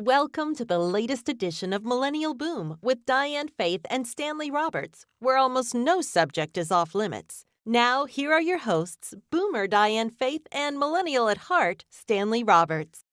Welcome to the latest edition of Millennial Boom with Diane Faith and Stanley Roberts, where almost no subject is off limits. Now, here are your hosts, Boomer Diane Faith and Millennial at Heart, Stanley Roberts.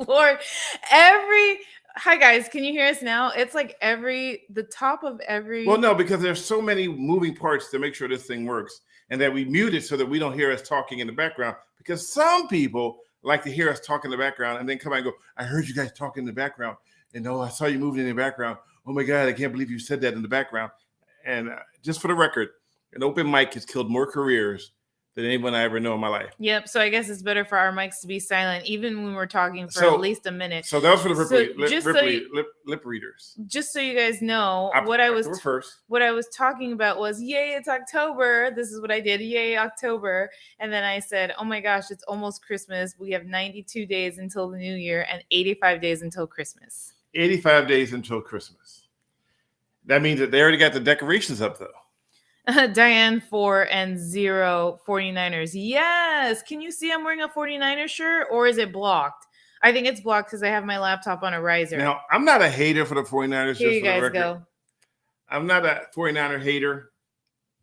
Lord, hi guys, can you hear us now? It's like the top of every. Well, no, because there's so many moving parts to make sure this thing works, and that we mute it so that we don't hear us talking in the background. Because some people like to hear us talk in the background and then come out and go, "I heard you guys talking in the background, and I saw you moving in the background. Oh my God, I can't believe you said that in the background." And just for the record, an open mic has killed more careers than anyone I ever know in my life. Yep. So I guess it's better for our mics to be silent, even when we're talking for at least a minute. So that was for the lip readers. Just so you guys know, what I was talking about was, yay, it's October. This is what I did. Yay, October. And then I said, oh my gosh, it's almost Christmas. We have 92 days until the new year and 85 days until Christmas. 85 days until Christmas. That means that they already got the decorations up, though. Diane 4 and 0 49ers. Yes. Can you see I'm wearing a 49er shirt, or is it blocked? I think it's blocked because I have my laptop on a riser. Now, I'm not a hater for the 49ers. Here you guys go. I'm not a 49er hater,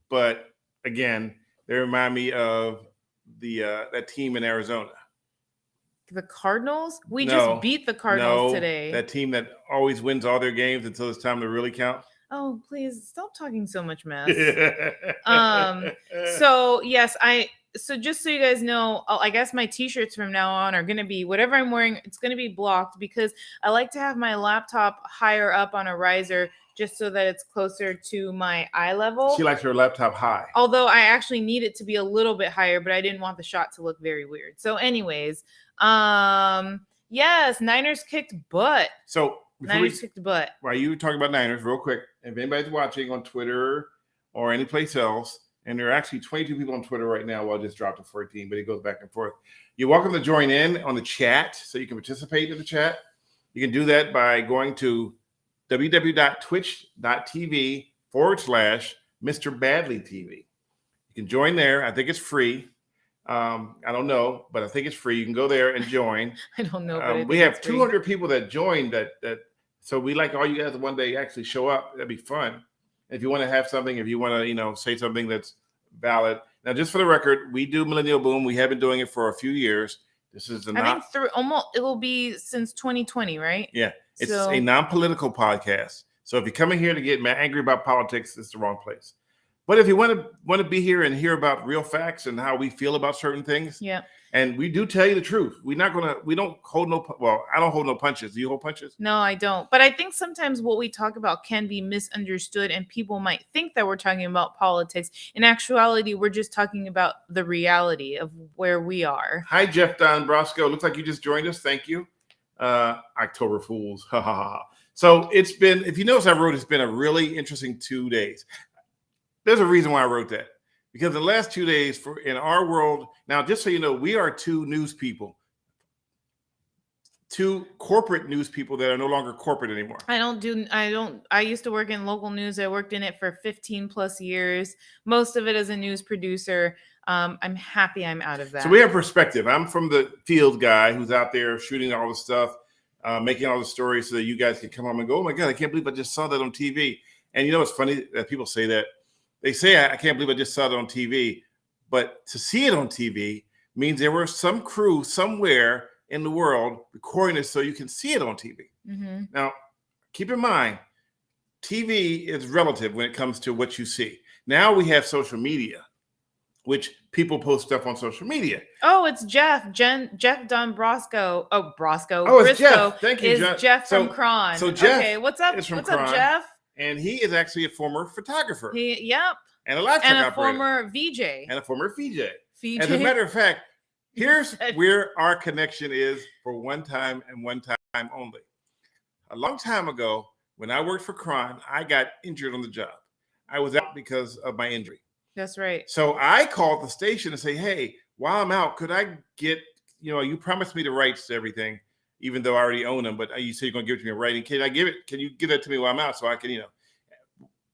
but again, they remind me of that team in Arizona. The Cardinals? We just beat the Cardinals today. That team that always wins all their games until it's time to really count. Oh, please stop talking so much mess. So yes, so just so you guys know, I guess my t-shirts from now on are going to be whatever I'm wearing. It's going to be blocked because I like to have my laptop higher up on a riser just so that it's closer to my eye level. She likes her laptop high. Although I actually need it to be a little bit higher, but I didn't want the shot to look very weird. So anyways, yes, Niners kicked butt. So Niners kicked butt. While you talking about Niners, real quick, if anybody's watching on Twitter or any place else, and there are actually 22 people on Twitter right now, well, I just dropped to 14, but it goes back and forth. You're welcome to join in on the chat so you can participate in the chat. You can do that by going to www.twitch.tv/Mr. Badley TV. You can join there. I think it's free. I don't know, but I think it's free. You can go there and join. I don't know. But we have 200 people that joined that. So we like all you guys to one day actually show up. That'd be fun. If you want to have something, if you want to, say something that's valid. Now, just for the record, we do Millennial Boom. We have been doing it for a few years. This is I think it will be since 2020, right? Yeah, it's a non-political podcast. So if you're coming here to get angry about politics, it's the wrong place. But if you want to be here and hear about real facts and how we feel about certain things, yeah, and we do tell you the truth. We don't hold no. Well, I don't hold no punches. Do you hold punches? No, I don't. But I think sometimes what we talk about can be misunderstood, and people might think that we're talking about politics. In actuality, we're just talking about the reality of where we are. Hi, Jeff Don Brosco. Looks like you just joined us. Thank you. October Fools. Ha ha ha. So it's been. If you notice, it's been a really interesting 2 days. There's a reason why I wrote that. Because the last 2 days in our world, now just so you know, we are two corporate news people that are no longer corporate anymore. I used to work in local news. I worked in it for 15 plus years. Most of it as a news producer. I'm happy I'm out of that. So we have perspective. I'm from the field guy who's out there shooting all the stuff, making all the stories so that you guys can come home and go, oh my God, I can't believe I just saw that on TV. And it's funny that people say that. They say, I can't believe I just saw it on TV. But to see it on TV means there was some crew somewhere in the world recording it so you can see it on TV. Mm-hmm. Now, keep in mind, TV is relative when it comes to what you see. Now we have social media, which people post stuff on social media. Oh, it's Jeff Dombrosco. Oh, Brosco. Oh, it's Briscoe Jeff. Thank you, Jeff. Jeff from Cron. So Jeff, okay, what's up? What's up, Jeff? And he is actually a former photographer. Yep. And a live truck operator. Former VJ. And a former VJ. VJ. As a matter of fact, here's where our connection is for one time and one time only. A long time ago, when I worked for Cron, I got injured on the job. I was out because of my injury. That's right. So I called the station and say, hey, while I'm out, could I get, you promised me the rights to everything, even though I already own them, but you said you're going to give it to me in writing. Can you give that to me while I'm out so I can,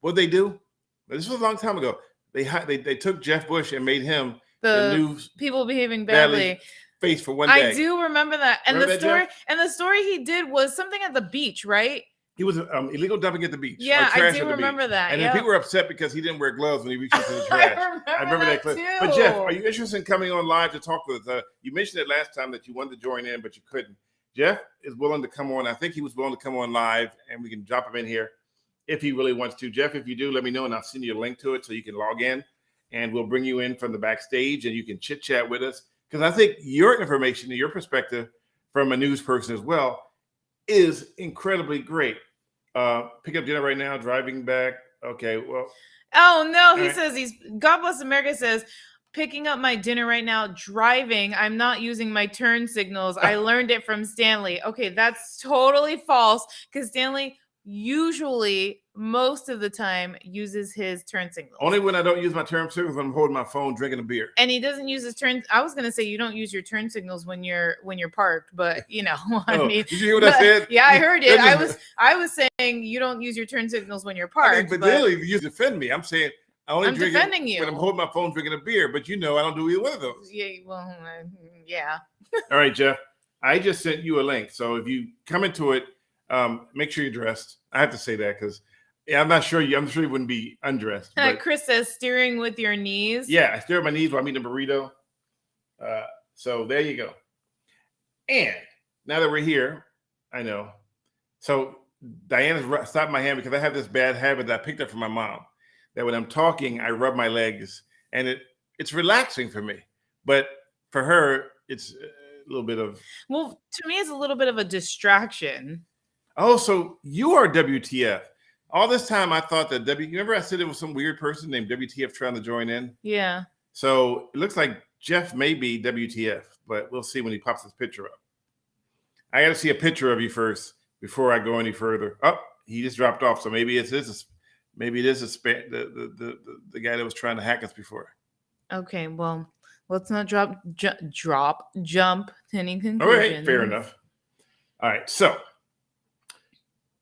what'd they do? This was a long time ago. They took Jeff Bush and made him the new people behaving badly face for one day. I do remember that. And remember the story he did was something at the beach, right? He was illegal dumping at the beach. Yeah, I do remember that. And then people were upset because he didn't wear gloves when he reached into the trash. I remember that clip. Too. But Jeff, are you interested in coming on live to talk with us? You mentioned it last time that you wanted to join in, but you couldn't. Jeff is willing to come on. I think he was willing to come on live, and we can drop him in here if he really wants to. Jeff, if you do, let me know, and I'll send you a link to it so you can log in, and we'll bring you in from the backstage, and you can chit-chat with us. Because I think your information and your perspective from a news person as well is incredibly great. Pick up dinner right now, driving back. Okay, well. Oh, no, he says God Bless America says, picking up my dinner right now, driving. I'm not using my turn signals. I learned it from Stanley. Okay, that's totally false because Stanley usually, most of the time, uses his turn signals. Only when I don't use my turn signals when I'm holding my phone, drinking a beer. And he doesn't use his turn. I was gonna say you don't use your turn signals when you're parked, but I mean, did you hear what I said? Yeah, I heard it. I was saying you don't use your turn signals when you're parked. But really, you defend me. I'm saying I'm defending you when I'm holding my phone, drinking a beer. But I don't do either one of those. Yeah, well, yeah. All right, Jeff. I just sent you a link, so if you come into it. Make sure you're dressed. I have to say that because I'm not sure I'm sure you wouldn't be undressed. But, Chris says steering with your knees. Yeah, I steer with my knees while I'm eating a burrito. So there you go. And now that we're here, I know. So Diane has stopped my hand because I have this bad habit that I picked up from my mom. That when I'm talking, I rub my legs, and it's relaxing for me. But for her, it's a little bit of. Well, to me, it's a little bit of a distraction. Oh, so you are WTF. All this time I thought that you remember I said it was some weird person named WTF trying to join in? Yeah. So it looks like Jeff may be WTF, but we'll see when he pops his picture up. I got to see a picture of you first before I go any further. Oh, he just dropped off. So maybe it is the guy that was trying to hack us before. Okay, well, let's not jump to any conclusions. All right, fair enough. All right, so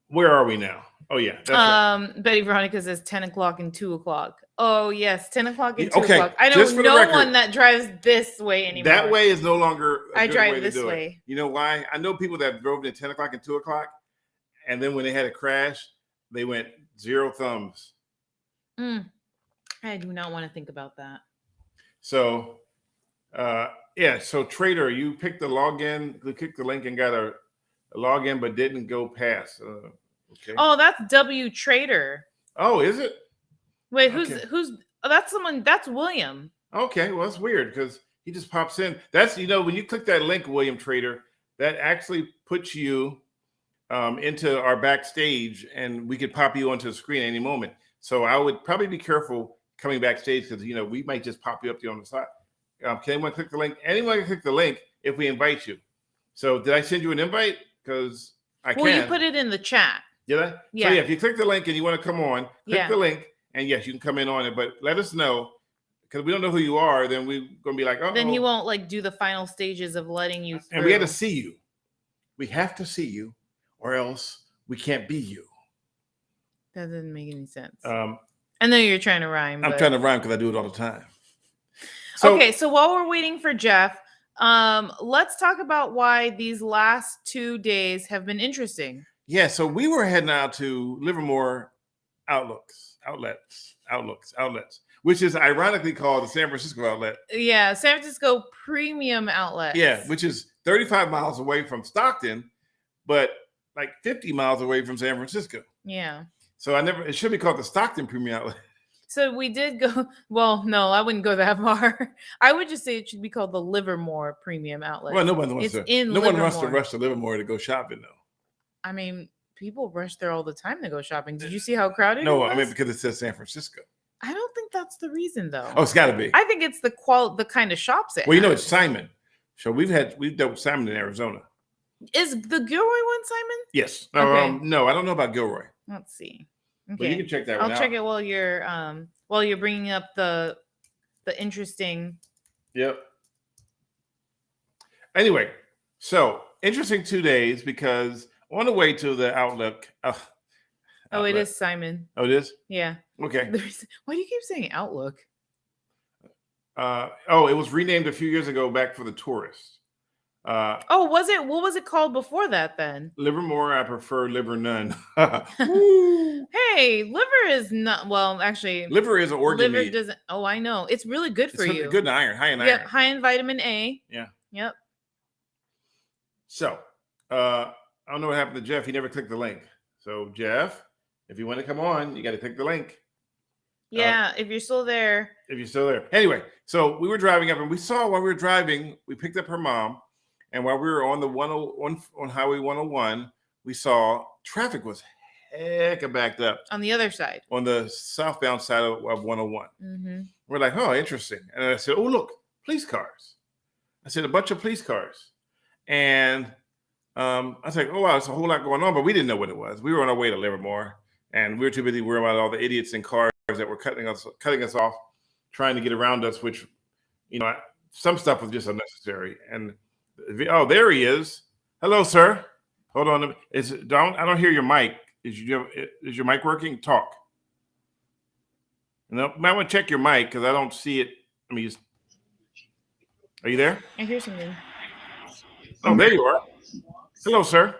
where are we now? Oh, yeah. That's right. Betty Veronica says 10 o'clock and 2 o'clock. Oh, yes, 10 o'clock and 2 o'clock. I know no one that drives this way anymore. That way is no longer I drive this way. You know why? I know people that drove at 10 o'clock and 2 o'clock, and then when they had a crash, they went 0 thumbs. I do not want to think about that. So, so Trader, you picked the login, you clicked the link and got a login, but didn't go past. Okay. Oh, that's W Trader. Oh, is it? Wait, who's? That's someone. That's William. Okay, well, that's weird because he just pops in. That's when you click that link, William Trader, that actually puts you into our backstage, and we could pop you onto the screen at any moment. So I would probably be careful coming backstage because we might just pop you up there on the side. Can anyone click the link? Anyone can click the link if we invite you. So did I send you an invite? Because I can. Well, you put it in the chat. Did I? Yeah. So if you click the link and you want to come on, click the link, and yes, you can come in on it. But let us know because we don't know who you are. Then we're gonna be like, oh. Then he won't do the final stages of letting you through. And we have to see you. We have to see you, or else we can't be you. That doesn't make any sense. I know you're trying to rhyme. I'm trying to rhyme because I do it all the time. So while we're waiting for Jeff, let's talk about why these last 2 days have been interesting. Yeah, so we were heading out to Livermore outlets, which is ironically called the San Francisco outlet. Yeah, San Francisco Premium Outlet. Yeah, which is 35 miles away from Stockton, but like 50 miles away from San Francisco. Yeah. So it should be called the Stockton Premium Outlet. So we did go. Well, no, I wouldn't go that far. I would just say it should be called the Livermore Premium Outlet. Well, no one wants to rush to Livermore to go shopping, though. I mean, people rush there all the time to go shopping. Did you see how crowded it was? No, I mean, because it says San Francisco. I don't think that's the reason, though. Oh, it's got to be. I think it's the kind of shops it Well, has. it's Simon. So we've dealt with Simon in Arizona. Is the Gilroy one Simon? Yes. Okay. No, I don't know about Gilroy. Let's see. Okay. But you can check that one out. I'll check it while you're bringing up the interesting. Yep. Anyway, so interesting 2 days because on the way to the Outlook. It is Simon. Oh, it is? Yeah. Okay. Why do you keep saying Outlook? It was renamed a few years ago back for the tourists. Was it? What was it called before that then? Livermore, I prefer liver none. Hey, liver is not, well, actually. Liver is an organ Liver meat. doesn't, I know. It's really good for you. Good in iron, high in iron. Yep, high in vitamin A. Yeah. Yep. So, I don't know what happened to Jeff. He never clicked the link. So, Jeff, if you want to come on, you got to click the link. Yeah, if you're still there. Anyway, so we were driving up and we saw while we were driving, we picked up her mom. And while we were on the on Highway 101, we saw traffic was hecka backed up. On the other side. On the southbound side of 101. Mm-hmm. We're like, oh, interesting. And I said, oh, look, police cars. I said, a bunch of police cars. And I was like, oh, wow, there's a whole lot going on. But we didn't know what it was. We were on our way to Livermore. And we were too busy worrying about all the idiots in cars that were cutting us off, trying to get around us, which, some stuff was just unnecessary. And there he is. Hello, sir. Hold on. I don't hear your mic. Is your mic working? Talk. No, might want to check your mic because I don't see it. Are you there? I hear something. Oh, there you are. Hello, sir.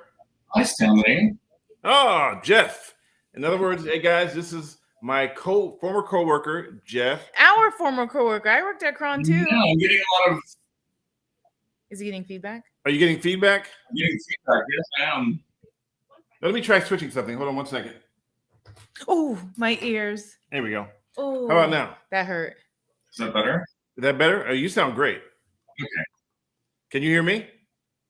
Hi, Stanley. Oh, Jeff. In other words, hey guys, this is my former coworker, Jeff. Our former coworker. I worked at Cron too. Yeah, I'm getting a lot of. Is he getting feedback? Are you getting feedback? I'm getting feedback. Yes, I am. Let me try switching something. Hold on 1 second. Oh, my ears. There we go. Oh, how about now? That hurt. Is that better? Is that better? Oh, you sound great. Okay. Can you hear me?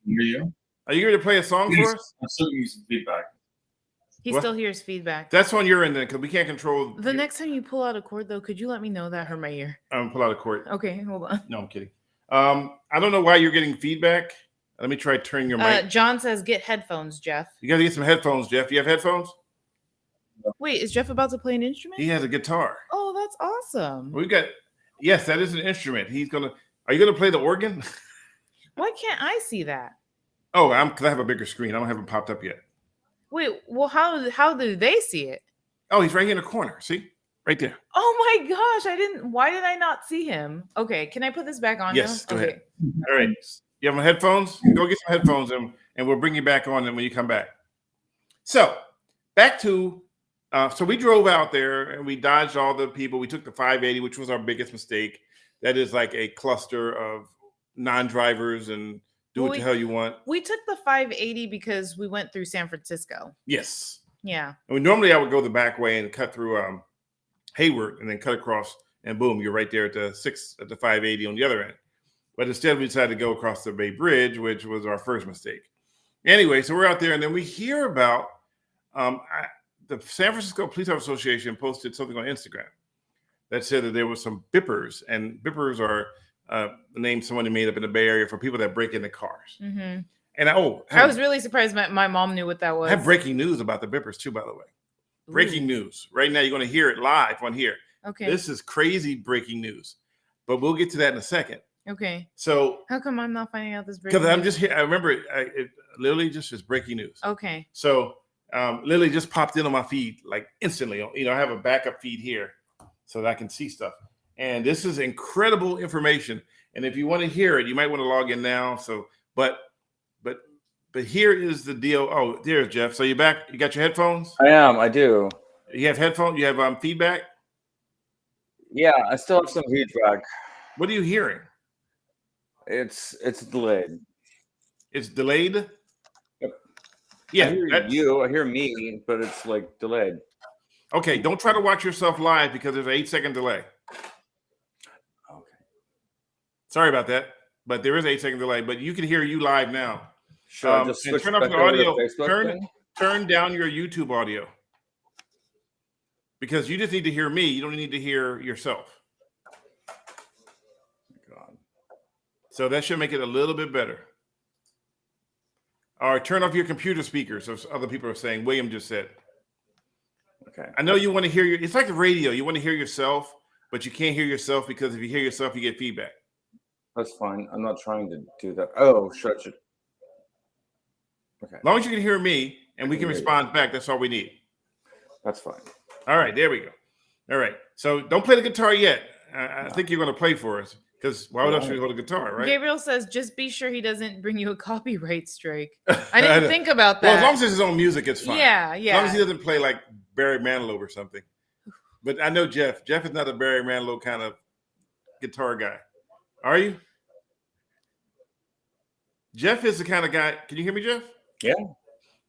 Hear you? Are you here to play a song for us? I'm still getting some feedback. He still hears feedback. That's on your end then, because we can't control. Next time you pull out a cord, though, could you let me know that hurt my ear? I'm pull out a cord. Okay, hold on. No, I'm kidding. I don't know why you're getting feedback. Let me try turning your mic. John says get headphones, Jeff. You got to get some headphones, Jeff. You have headphones? Wait, is Jeff about to play an instrument? He has a guitar. Oh, that's awesome. Yes, that is an instrument. Are you going to play the organ? Why can't I see that? Oh, because I have a bigger screen. I don't have it popped up yet. Wait, well, how do they see it? Oh, he's right here in the corner. See? Right there. Oh my gosh, why did I not see him? Okay, can I put this back on yes, now? Go ahead. All right. You have my headphones? Go get some headphones and we'll bring you back on them when you come back. So, back to, so we drove out there and we dodged all the people. We took the 580, which was our biggest mistake. That is like a cluster of non-drivers and do what the hell you want. We took the 580 because we went through San Francisco. Yes. Yeah. Normally I would go the back way and cut through Hayward and then cut across and boom, you're right there at the 580 on the other end. But instead we decided to go across the Bay Bridge, which was our first mistake. Anyway, so we're out there and then we hear about the San Francisco Police Association posted something on Instagram that said that there was some bippers, and bippers are the name someone made up in the Bay Area for people that break into cars. Mm-hmm. And I was really surprised my mom knew what that was. I have breaking news about the bippers too, by the way. Ooh. Breaking news. Right now, you're going to hear it live on here. Okay. This is crazy breaking news, but we'll get to that in a second. Okay. So how come I'm not finding out this breaking news? Because I'm just here. I remember it literally just is breaking news. Okay. So literally just popped in on my feed like instantly. I have a backup feed here so that I can see stuff. And this is incredible information. And if you want to hear it, you might want to log in now. So, but here is the deal. Oh, there's Jeff. So you're back. You got your headphones? I am. I do. You have headphones? You have feedback? Yeah, I still have some feedback. What are you hearing? It's delayed. It's delayed? Yep. Yeah. I hear you. I hear me, but it's like delayed. Okay, don't try to watch yourself live because there's an 8-second delay. Okay. Sorry about that, but there is an 8-second delay. But you can hear you live now. Should I just switch turn off back the over audio. to Facebook Turn down your YouTube audio because you just need to hear me. You don't need to hear yourself. God. So that should make it a little bit better. All right, turn off your computer speakers. As other people are saying. William just said. Okay. I know you want to hear it's like the radio. You want to hear yourself, but you can't hear yourself because if you hear yourself, you get feedback. That's fine. I'm not trying to do that. Oh, shut. Okay. As long as you can hear me and we can respond back, that's all we need. That's fine. All right, there we go. All right. So don't play the guitar yet. I think you're going to play for us because why would else you hold a guitar, right? Gabriel says, just be sure he doesn't bring you a copyright strike. I didn't think about that. Well, as long as it's his own music, it's fine. Yeah. As long as he doesn't play like Barry Manilow or something. But I know Jeff. Jeff is not a Barry Manilow kind of guitar guy. Are you? Jeff is the kind of guy. Can you hear me, Jeff? Yeah.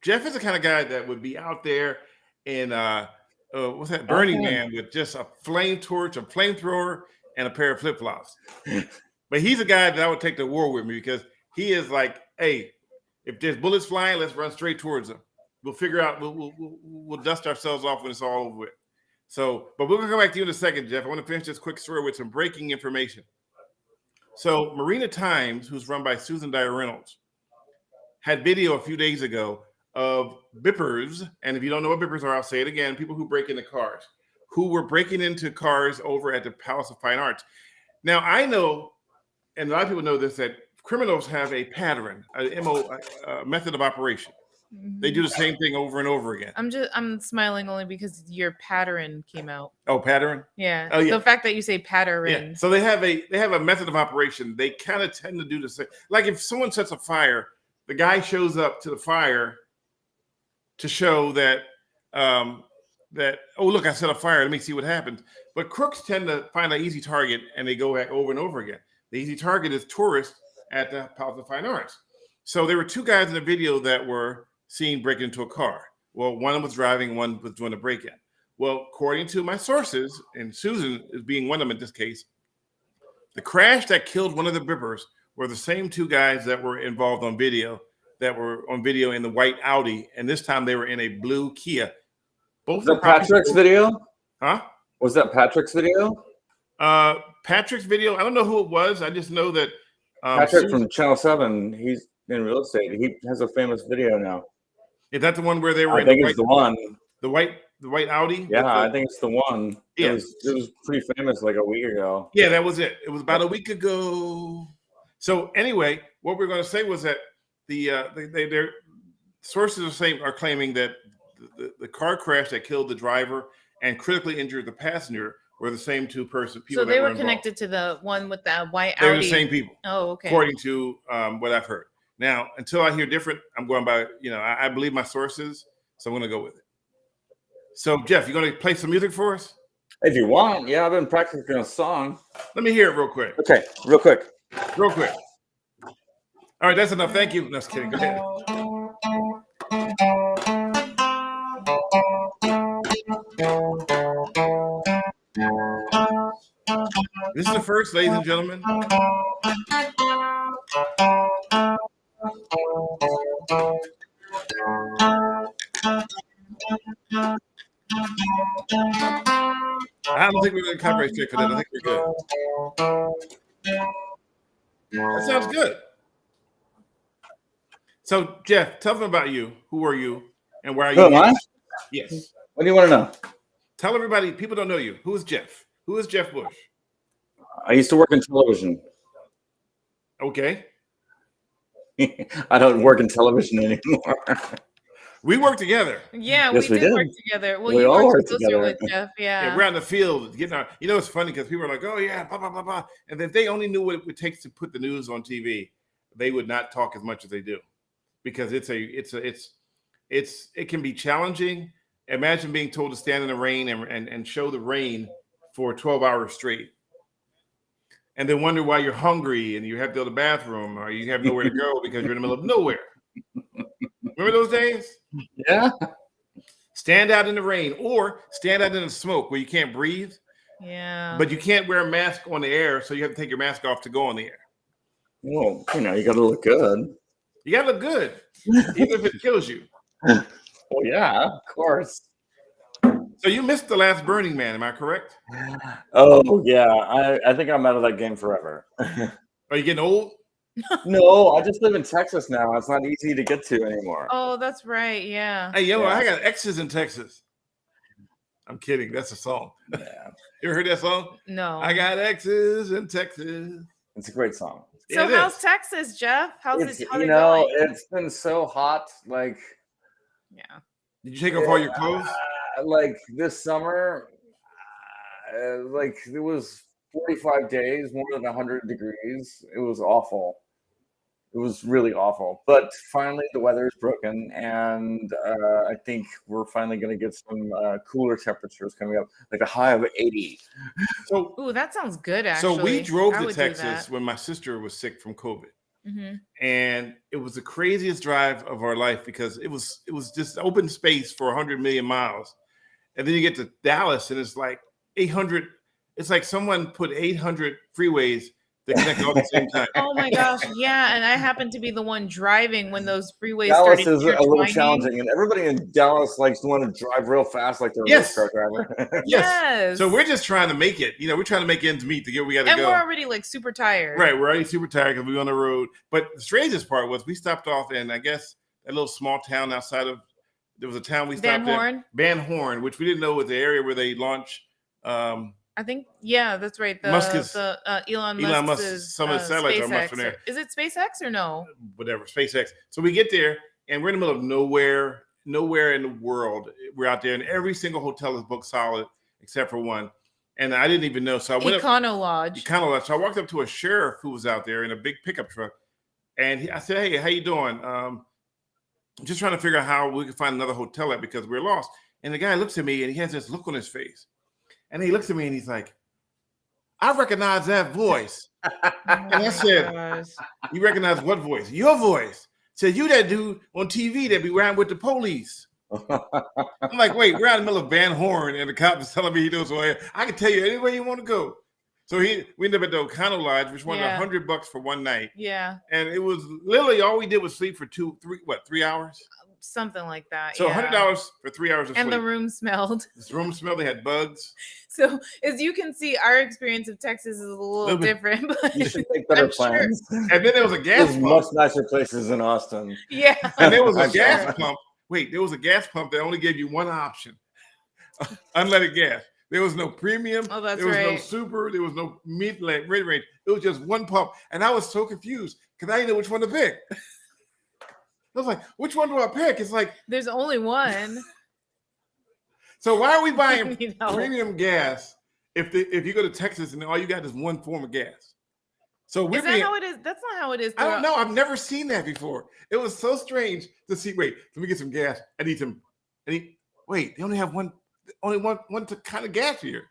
Jeff is the kind of guy that would be out there in what's that? Burning Man with just a flame torch, a flamethrower, and a pair of flip-flops. But he's a guy that I would take to war with me because he is like, hey, if there's bullets flying, let's run straight towards them. We'll figure out. We'll dust ourselves off when it's all over with. So, but we're gonna come back to you in a second, Jeff. I want to finish this quick story with some breaking information. So, Marina Times, who's run by Susan Dyer Reynolds, had video a few days ago of bippers, and if you don't know what bippers are, I'll say it again: people who break into cars, who were breaking into cars over at the Palace of Fine Arts. Now, I know, and a lot of people know this, that criminals have a pattern, a method of operation. They do the same thing over and over again. I'm smiling only because your pattern came out. Oh, pattern? Yeah. Oh, yeah. The fact that you say pattern. Yeah. So they have a method of operation. They kind of tend to do the same. Like if someone sets a fire, the guy shows up to the fire to show that oh look, I set a fire. Let me see what happens. But crooks tend to find an easy target and they go back over and over again. The easy target is tourists at the Palace of Fine Arts. So there were two guys in the video that were seen breaking into a car. Well, one was driving, one was doing a break-in. Well, according to my sources, and Susan is being one of them in this case, the crash that killed one of the bippers were the same two guys that were involved on video, in the white Audi, and this time they were in a blue Kia. Both was that Patrick's video? Huh? Was that Patrick's video? Patrick's video. I don't know who it was. I just know that Patrick from Channel 7. He's in real estate. He has a famous video now. Is that the one where they were? I think it's the one. The white Audi. Yeah, I think it's the one. Yeah, it was pretty famous like a week ago. Yeah, that was it. It was about a week ago. So anyway, what we're going to say was that their sources are claiming that the car crash that killed the driver and critically injured the passenger were the same people. So they were connected to the one with the white Audi. They were the same people. Oh, okay. According to what I've heard. Now, until I hear different, I'm going by, I believe my sources, so I'm going to go with it. So, Jeff, you going to play some music for us? If you want. Yeah, I've been practicing a song. Let me hear it real quick. Okay, real quick. Real quick. All right, that's enough. Thank you. No, just kidding. Go ahead. This is the first, ladies and gentlemen. I don't think we're going to copyright straight for that. I think we're good. That sounds good. So, Jeff, tell them about you. Who are you, and where are you? Who am I? Yes. What do you want to know? Tell everybody. People don't know you. Who is Jeff? Who is Jeff Bush? I used to work in television. Okay. I don't work in television anymore. We work together. Yeah, yes, we did work together. Well, you all work together with Jeff. Yeah. We're out in the field getting our. It's funny because people are like, "Oh yeah, blah blah blah blah," and if they only knew what it takes to put the news on TV, they would not talk as much as they do, because it can be challenging. Imagine being told to stand in the rain and show the rain for 12 hours straight, and then wonder why you're hungry and you have to go to the bathroom or you have nowhere to go because you're in the middle of nowhere. Remember those days? Yeah. stand out in the rain or stand out in the smoke where you can't breathe. Yeah. But you can't wear a mask on the air, so you have to take your mask off to go on the air. Well, you got to look good. You got to look good, even if it kills you. Well, yeah, of course. So you missed the last Burning Man, am I correct? Oh, yeah. I think I'm out of that game forever. Are you getting old? No, I just live in Texas now. It's not easy to get to anymore. Oh, that's right. Yeah. Hey, I got exes in Texas. I'm kidding. That's a song. Yeah. You ever heard that song? No. I got exes in Texas. It's a great song. So Yeah, how's Texas, Jeff? How's it going? It's been so hot. Like, yeah. Did you take off all your clothes? Like this summer, like it was 45 days, more than 100 degrees. It was awful. It was really awful. But finally, the weather is broken, and I think we're finally going to get some cooler temperatures coming up, like a high of 80. So, ooh, that sounds good, actually. So we drove to Texas when my sister was sick from COVID. Mm-hmm. And it was the craziest drive of our life because it was just open space for 100 million miles. And then you get to Dallas, and it's like 800. It's like someone put 800 freeways that connect all at the same time. Oh my gosh, yeah. And I happened to be the one driving when those freeways Dallas started. is a little challenging, and everybody in Dallas likes to want to drive real fast, like they're a race car driver. Yes. So we're just trying to make it. We're trying to make ends meet to get where we got to go. And we're already like super tired. Right, we're already super tired because we're on the road. But the strangest part was we stopped off in, I guess, a little small town outside of. There was a town we stopped in. Van Horn, which we didn't know was the area where they launch. I think, yeah, that's right. Elon Musk's some of the satellites are much from there. Is it SpaceX or no? Whatever, SpaceX. So we get there, and we're in the middle of nowhere in the world. We're out there, and every single hotel is booked solid except for one. And I didn't even know. So I went Econo Lodge. So I walked up to a sheriff who was out there in a big pickup truck, and I said, "Hey, how you doing? Just trying to figure out how we can find another hotel at because we're lost." And the guy looks at me, and he has this look on his face. And he looks at me and he's like, "I recognize that voice." And I said, "You recognize what voice?" "Your voice." Said, "You that dude on TV that be around with the police." I'm like, "Wait, we're out in the middle of Van Horn and the cop is telling me he knows where I can tell you anywhere you want to go." So we ended up at the Econo Lodge, which wanted $100 for one night. Yeah. And it was literally all we did was sleep for 3 hours? Something like that. So $100 for 3 hours of sleep. And the room smelled. This room smelled. They had bugs. So as you can see, our experience of Texas is a little different. But you should make better plans. Sure. And then there was a gas pump. Much nicer places in Austin. Yeah. And there was a gas pump. Wait, there was a gas pump that only gave you one option: unleaded gas. There was no premium. Oh, that's there was no super. There was no mid-range. It was just one pump, and I was so confused because I didn't know which one to pick. I was like, which one do I pick? It's like there's only one. So why are we buying premium gas if you go to Texas and all you got is one form of gas? So is that how it is? That's not how it is. I don't know. I've never seen that before. It was so strange to see. Wait, let me get some gas. I need some. Wait, they only have one kind of gas here.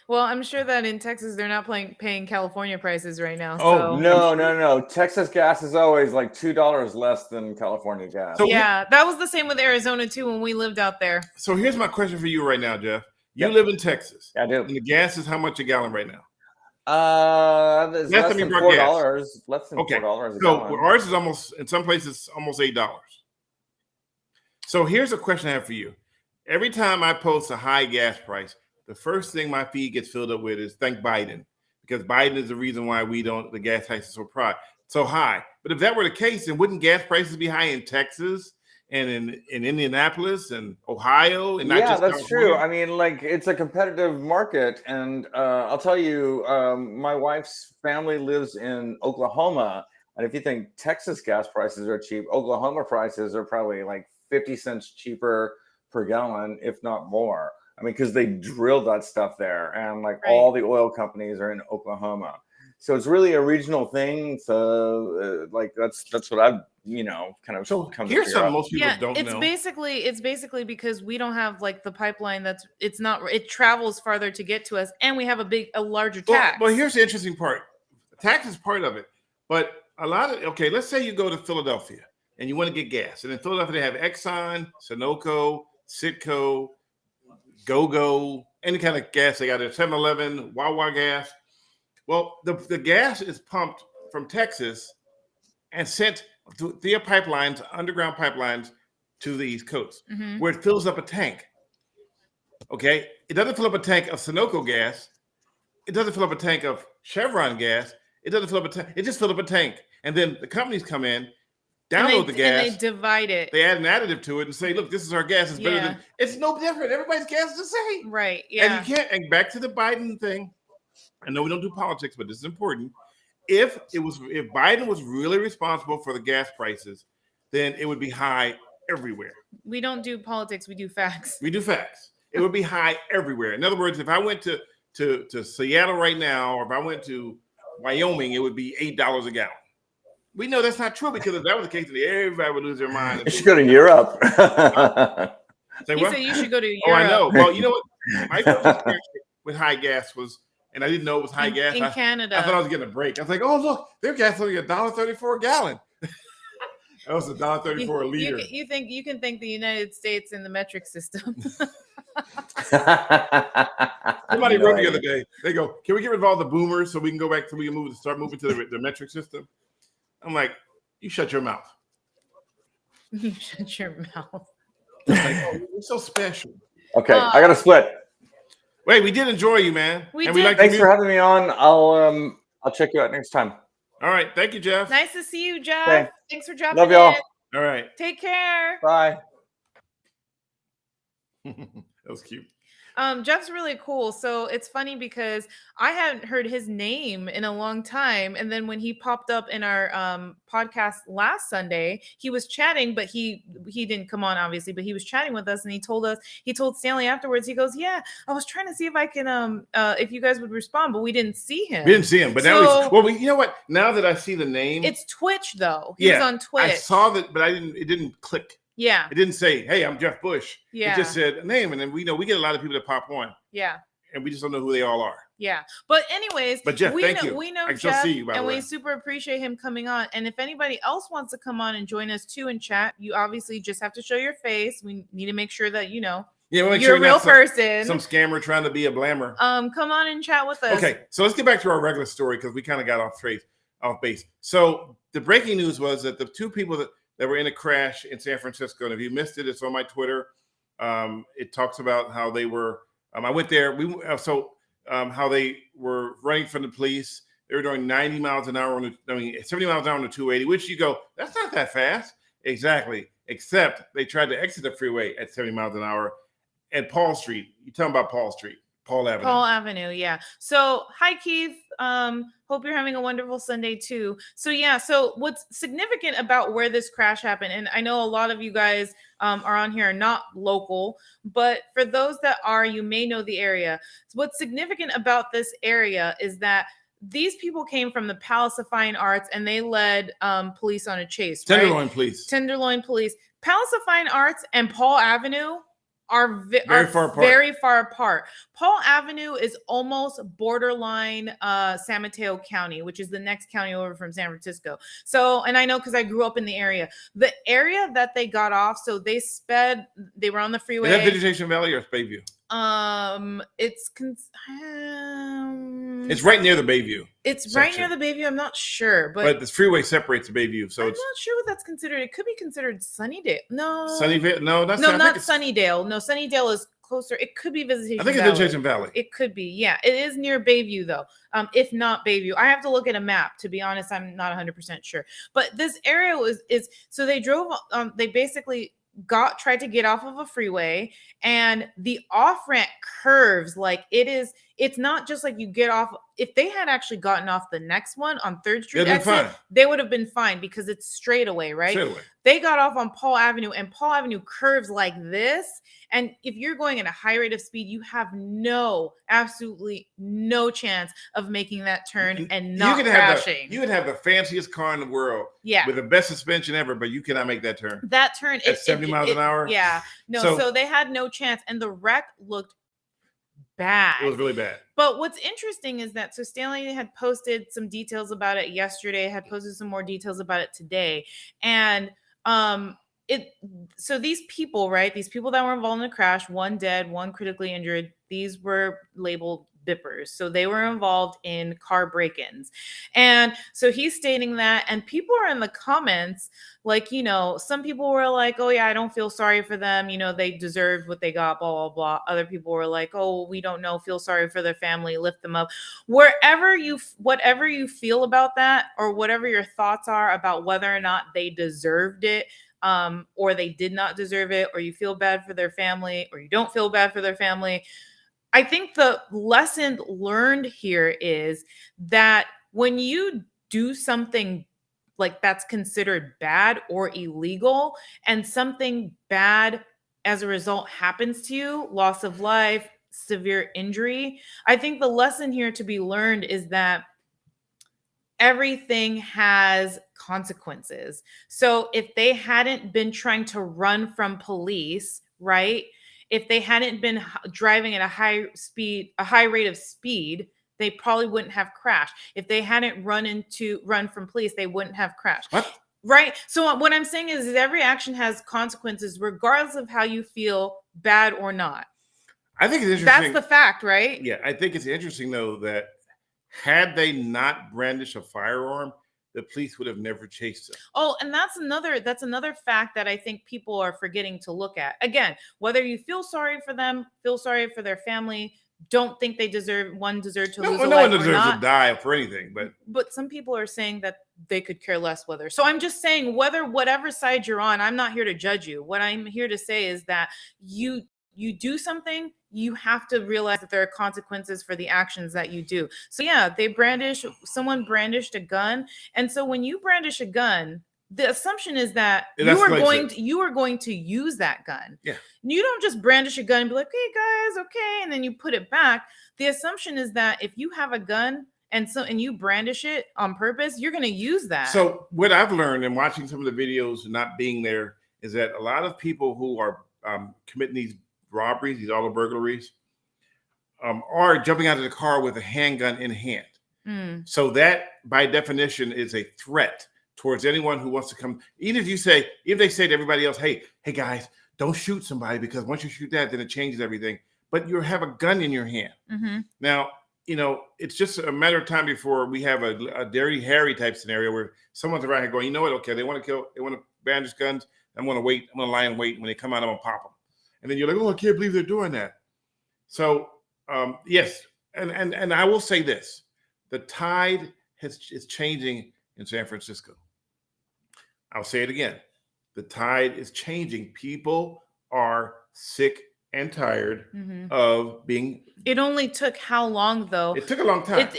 Well, I'm sure that in Texas they're not paying California prices right now. Oh, no. Texas gas is always like $2 less than California gas. So yeah, that was the same with Arizona too when we lived out there. So here's my question for you right now, Jeff. You live in Texas. I do. And the gas is how much a gallon right now? Less than $4. Less than $4 a gallon. Ours is almost, in some places, almost $8. So here's a question I have for you. Every time I post a high gas price, the first thing my feed gets filled up with is thank Biden, because Biden is the reason why the gas prices are so high. But if that were the case, then wouldn't gas prices be high in Texas and in Indianapolis and Ohio? And not just that's California? true. I mean, like, it's a competitive market. And I'll tell you, my wife's family lives in Oklahoma. And if you think Texas gas prices are cheap, Oklahoma prices are probably like 50 cents cheaper per gallon, if not more. I mean, because they drilled that stuff there, and like all the oil companies are in Oklahoma, so it's really a regional thing. So, like that's what I've kind of come. Here's something most people don't know. It's basically because we don't have like the pipeline. It travels farther to get to us, and we have a larger tax. Well, here's the interesting part. Tax is part of it, but let's say you go to Philadelphia. and you want to get gas. And in Philadelphia, they have Exxon, Sunoco, Citgo, Go-Go, any kind of gas. They got a 7-Eleven, Wawa gas. Well, the gas is pumped from Texas and sent via pipelines, underground pipelines, to the East Coast, where it fills up a tank. Okay? It doesn't fill up a tank of Sunoco gas. It doesn't fill up a tank of Chevron gas. It doesn't fill up a tank. It just fills up a tank. And then the companies come in, download the gas. And they divide it. They add an additive to it and say, look, this is our gas. It's better than, it's no different. Everybody's gas is the same. Right, yeah. And you can't, and back to the Biden thing. I know we don't do politics, but this is important. If Biden was really responsible for the gas prices, then it would be high everywhere. We don't do politics. We do facts. We do facts. It would be high everywhere. In other words, if I went to Seattle right now, or if I went to Wyoming, it would be $8 a gallon. We know that's not true, because if that was the case, then everybody would lose their mind. You should go to Europe. Say he what? said you should go to Europe. Oh, I know. Well, you know what? My first experience with high gas was, and I didn't know it was high gas. In Canada. I thought I was getting a break. I was like, oh, look, their gas is only $1.34 a gallon. That was $1.34 a liter. You can thank the United States in the metric system. Somebody wrote the other day. They go, "Can we get rid of all the boomers so we can go back start moving to the metric system?" I'm like, "You shut your mouth." You shut your mouth. Like, oh, you're so special. Okay, I got to split. Wait, we did enjoy you, man. We did. did. Thanks for having me on. I'll check you out next time. All right, thank you, Jeff. Nice to see you, Jeff. Okay. Thanks for dropping Love y'all. All right. Take care. Bye. That was cute. Jeff's really cool. So it's funny because I hadn't heard his name in a long time. And then when he popped up in our podcast last Sunday, he was chatting, but he didn't come on, obviously, but he was chatting with us, and he told Stanley afterwards, he goes, "Yeah, I was trying to see if I can if you guys would respond, but we didn't see him." We didn't see him, but now you know what? Now that I see the name, it's Twitch though. He was on Twitch. I saw that, but it didn't click. Yeah. It didn't say, "Hey, I'm Jeff Bush." Yeah. It just said a name, and then we get a lot of people that pop on. Yeah. And we just don't know who they all are. Yeah. But anyways, Jeff, thank you. We know Jeff, see you, by the way. We super appreciate him coming on. And if anybody else wants to come on and join us too and chat, you obviously just have to show your face. We need to make sure that you're a real person. Some scammer trying to be a blammer. Come on and chat with us. Okay, so let's get back to our regular story, because we kind of got off base. So the breaking news was that the two people that were in a crash in San Francisco, and if you missed it, it's on my Twitter. It talks about how they were. I went there. How they were running from the police. They were doing 90 miles an hour 70 miles an hour on the 280, which you go, that's not that fast. Exactly. Except they tried to exit the freeway at 70 miles an hour at Paul Street. You tell them about Paul Street. Paul Avenue. Paul Avenue, yeah. So, hi, Keith. Hope you're having a wonderful Sunday, too. So, yeah, so what's significant about where this crash happened, and I know a lot of you guys are on here, not local, but for those that are, you may know the area. What's significant about this area is that these people came from the Palace of Fine Arts, and they led police on a chase. Tenderloin Police. Tenderloin Police. Palace of Fine Arts and Paul Avenue are very far apart. Paul Avenue is almost borderline San Mateo County, which is the next county over from San Francisco. So, and I know because I grew up in the area that they got off. So they were on the freeway. Is that Vegetation Valley or Bayview? It's right near the Bayview. It's right near the Bayview. I'm not sure, but the freeway separates the Bayview, so I'm not sure what that's considered. It could be considered Sunnydale. No, Sunnyvale. No, that's not Sunnydale. No, Sunnydale is closer. It could be Vegetation. I think it's Vegetation Valley. It could be. Yeah, it is near Bayview though. If not Bayview, I have to look at a map. To be honest, I'm not 100% sure. But this area is so they drove. They basically tried to get off of a freeway, and the off-ramp curves like it's not just like you get off. If they had actually gotten off the next one on 3rd Street exit, they would have been fine because it's straightaway, right? Straightaway. They got off on Paul Avenue, and Paul Avenue curves like this. And if you're going at a high rate of speed, you have absolutely no chance of making that turn and not crashing. You could have the fanciest car in the world, with the best suspension ever, but you cannot make that turn. That turn at 70 miles an hour. Yeah, no. So they had no chance, and the wreck looked bad. It was really bad. But what's interesting is that Stanley had posted some details about it yesterday. Had posted some more details about it today, and So these people, right? These people that were involved in the crash, one dead, one critically injured, these were labeled bippers. So they were involved in car break-ins. And so he's stating that, and people are in the comments, like, some people were like, oh yeah, I don't feel sorry for them. They deserved what they got, blah, blah, blah. Other people were like, oh, we don't know, feel sorry for their family, lift them up. Whatever you feel about that, or whatever your thoughts are about whether or not they deserved it, or they did not deserve it, or you feel bad for their family, or you don't feel bad for their family. I think the lesson learned here is that when you do something like that's considered bad or illegal, and something bad as a result happens to you, loss of life, severe injury, I think the lesson here to be learned is that everything has consequences. So if they hadn't been trying to run from police, right? If they hadn't been driving at a high rate of speed, they probably wouldn't have crashed. If they hadn't run from police, they wouldn't have crashed. What? Right? So what I'm saying is every action has consequences, regardless of how you feel, bad or not. I think it's interesting. That's the fact, right? Yeah, I think it's interesting, though, that had they not brandished a firearm, the police would have never chased them. Oh, and that's another fact that I think people are forgetting to look at. Again, whether you feel sorry for them, feel sorry for their family, don't think they deserve to lose a life. No one deserves to die for anything, but some people are saying that they could care less whether. So I'm just saying, whatever side you're on, I'm not here to judge you. What I'm here to say is that you do something, you have to realize that there are consequences for the actions that you do. So yeah, someone brandished a gun. And so when you brandish a gun, the assumption is that you are going to use that gun. Yeah. You don't just brandish a gun and be like, hey guys, okay, and then you put it back. The assumption is that if you have a gun and you brandish it on purpose, you're going to use that. So what I've learned in watching some of the videos and not being there is that a lot of people who are committing these robberies, these auto burglaries, are jumping out of the car with a handgun in hand. So that, by definition, is a threat towards anyone who wants to come. Even if they say to everybody else, hey guys, don't shoot somebody, because once you shoot that, then it changes everything. But you have a gun in your hand. Mm-hmm. Now, it's just a matter of time before we have a Dirty Harry type scenario where someone's around here going, you know what? Okay, they want to brandish guns. I'm going to wait. I'm going to lie and wait. When they come out, I'm going to pop them. And then you're like, oh, I can't believe they're doing that. So, yes. And I will say this. The tide is changing in San Francisco. I'll say it again. The tide is changing. People are sick and tired of being. It only took how long, though? It took a long time.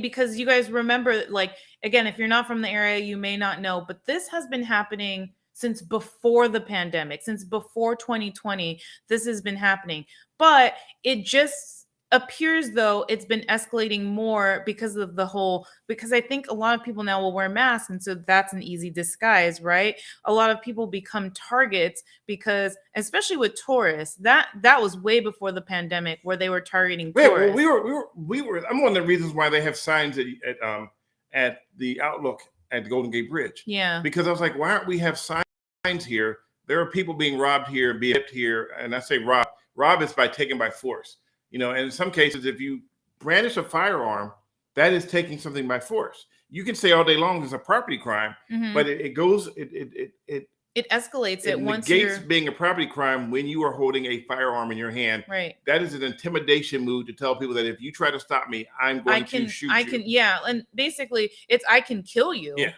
Because you guys remember, like, again, if you're not from the area, you may not know, but this has been happening since before the pandemic, since before 2020, this has been happening. But it just appears, though, it's been escalating more because I think a lot of people now will wear masks. And so that's an easy disguise, right? A lot of people become targets because, especially with tourists, that was way before the pandemic where they were targeting tourists. Well, we were. I'm one of the reasons why they have signs at the Outlook at the Golden Gate Bridge. Yeah. Because I was like, why aren't we have signs here? There are people being robbed here, being hit here. And I say rob is by taken by force. And in some cases, if you brandish a firearm, that is taking something by force. You can say all day long it's a property crime, but it escalates it once negates being a property crime when you are holding a firearm in your hand. Right. That is an intimidation move to tell people that if you try to stop me, I'm going to shoot you. Yeah. And basically I can kill you. Yeah.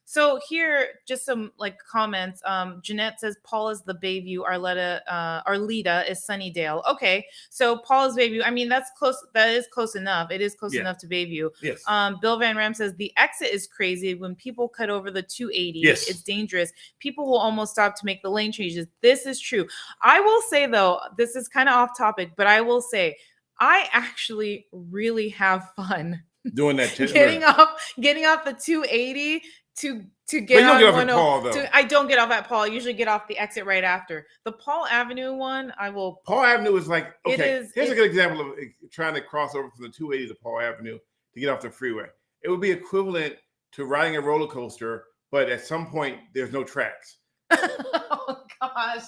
So here, just some comments. Jeanette says Paul is the Bayview, Arleta is Sunnydale. Okay, so Paul is Bayview. I mean, that's close. That is close enough. It is close enough to Bayview. Yes. Bill Van Ram says the exit is crazy when people cut over the 280. Yes. It's dangerous. People will almost stop to make the lane changes. This is true. I will say, though, this is kind of off topic, but I will say I actually really have fun doing that. getting off the 280 to get on 102. I don't get off at Paul. I usually get off the exit right after. The Paul Avenue one, Paul Avenue is like, okay, here's a good example of trying to cross over from the 280 to Paul Avenue to get off the freeway. It would be equivalent to riding a roller coaster but at some point there's no tracks. Oh gosh.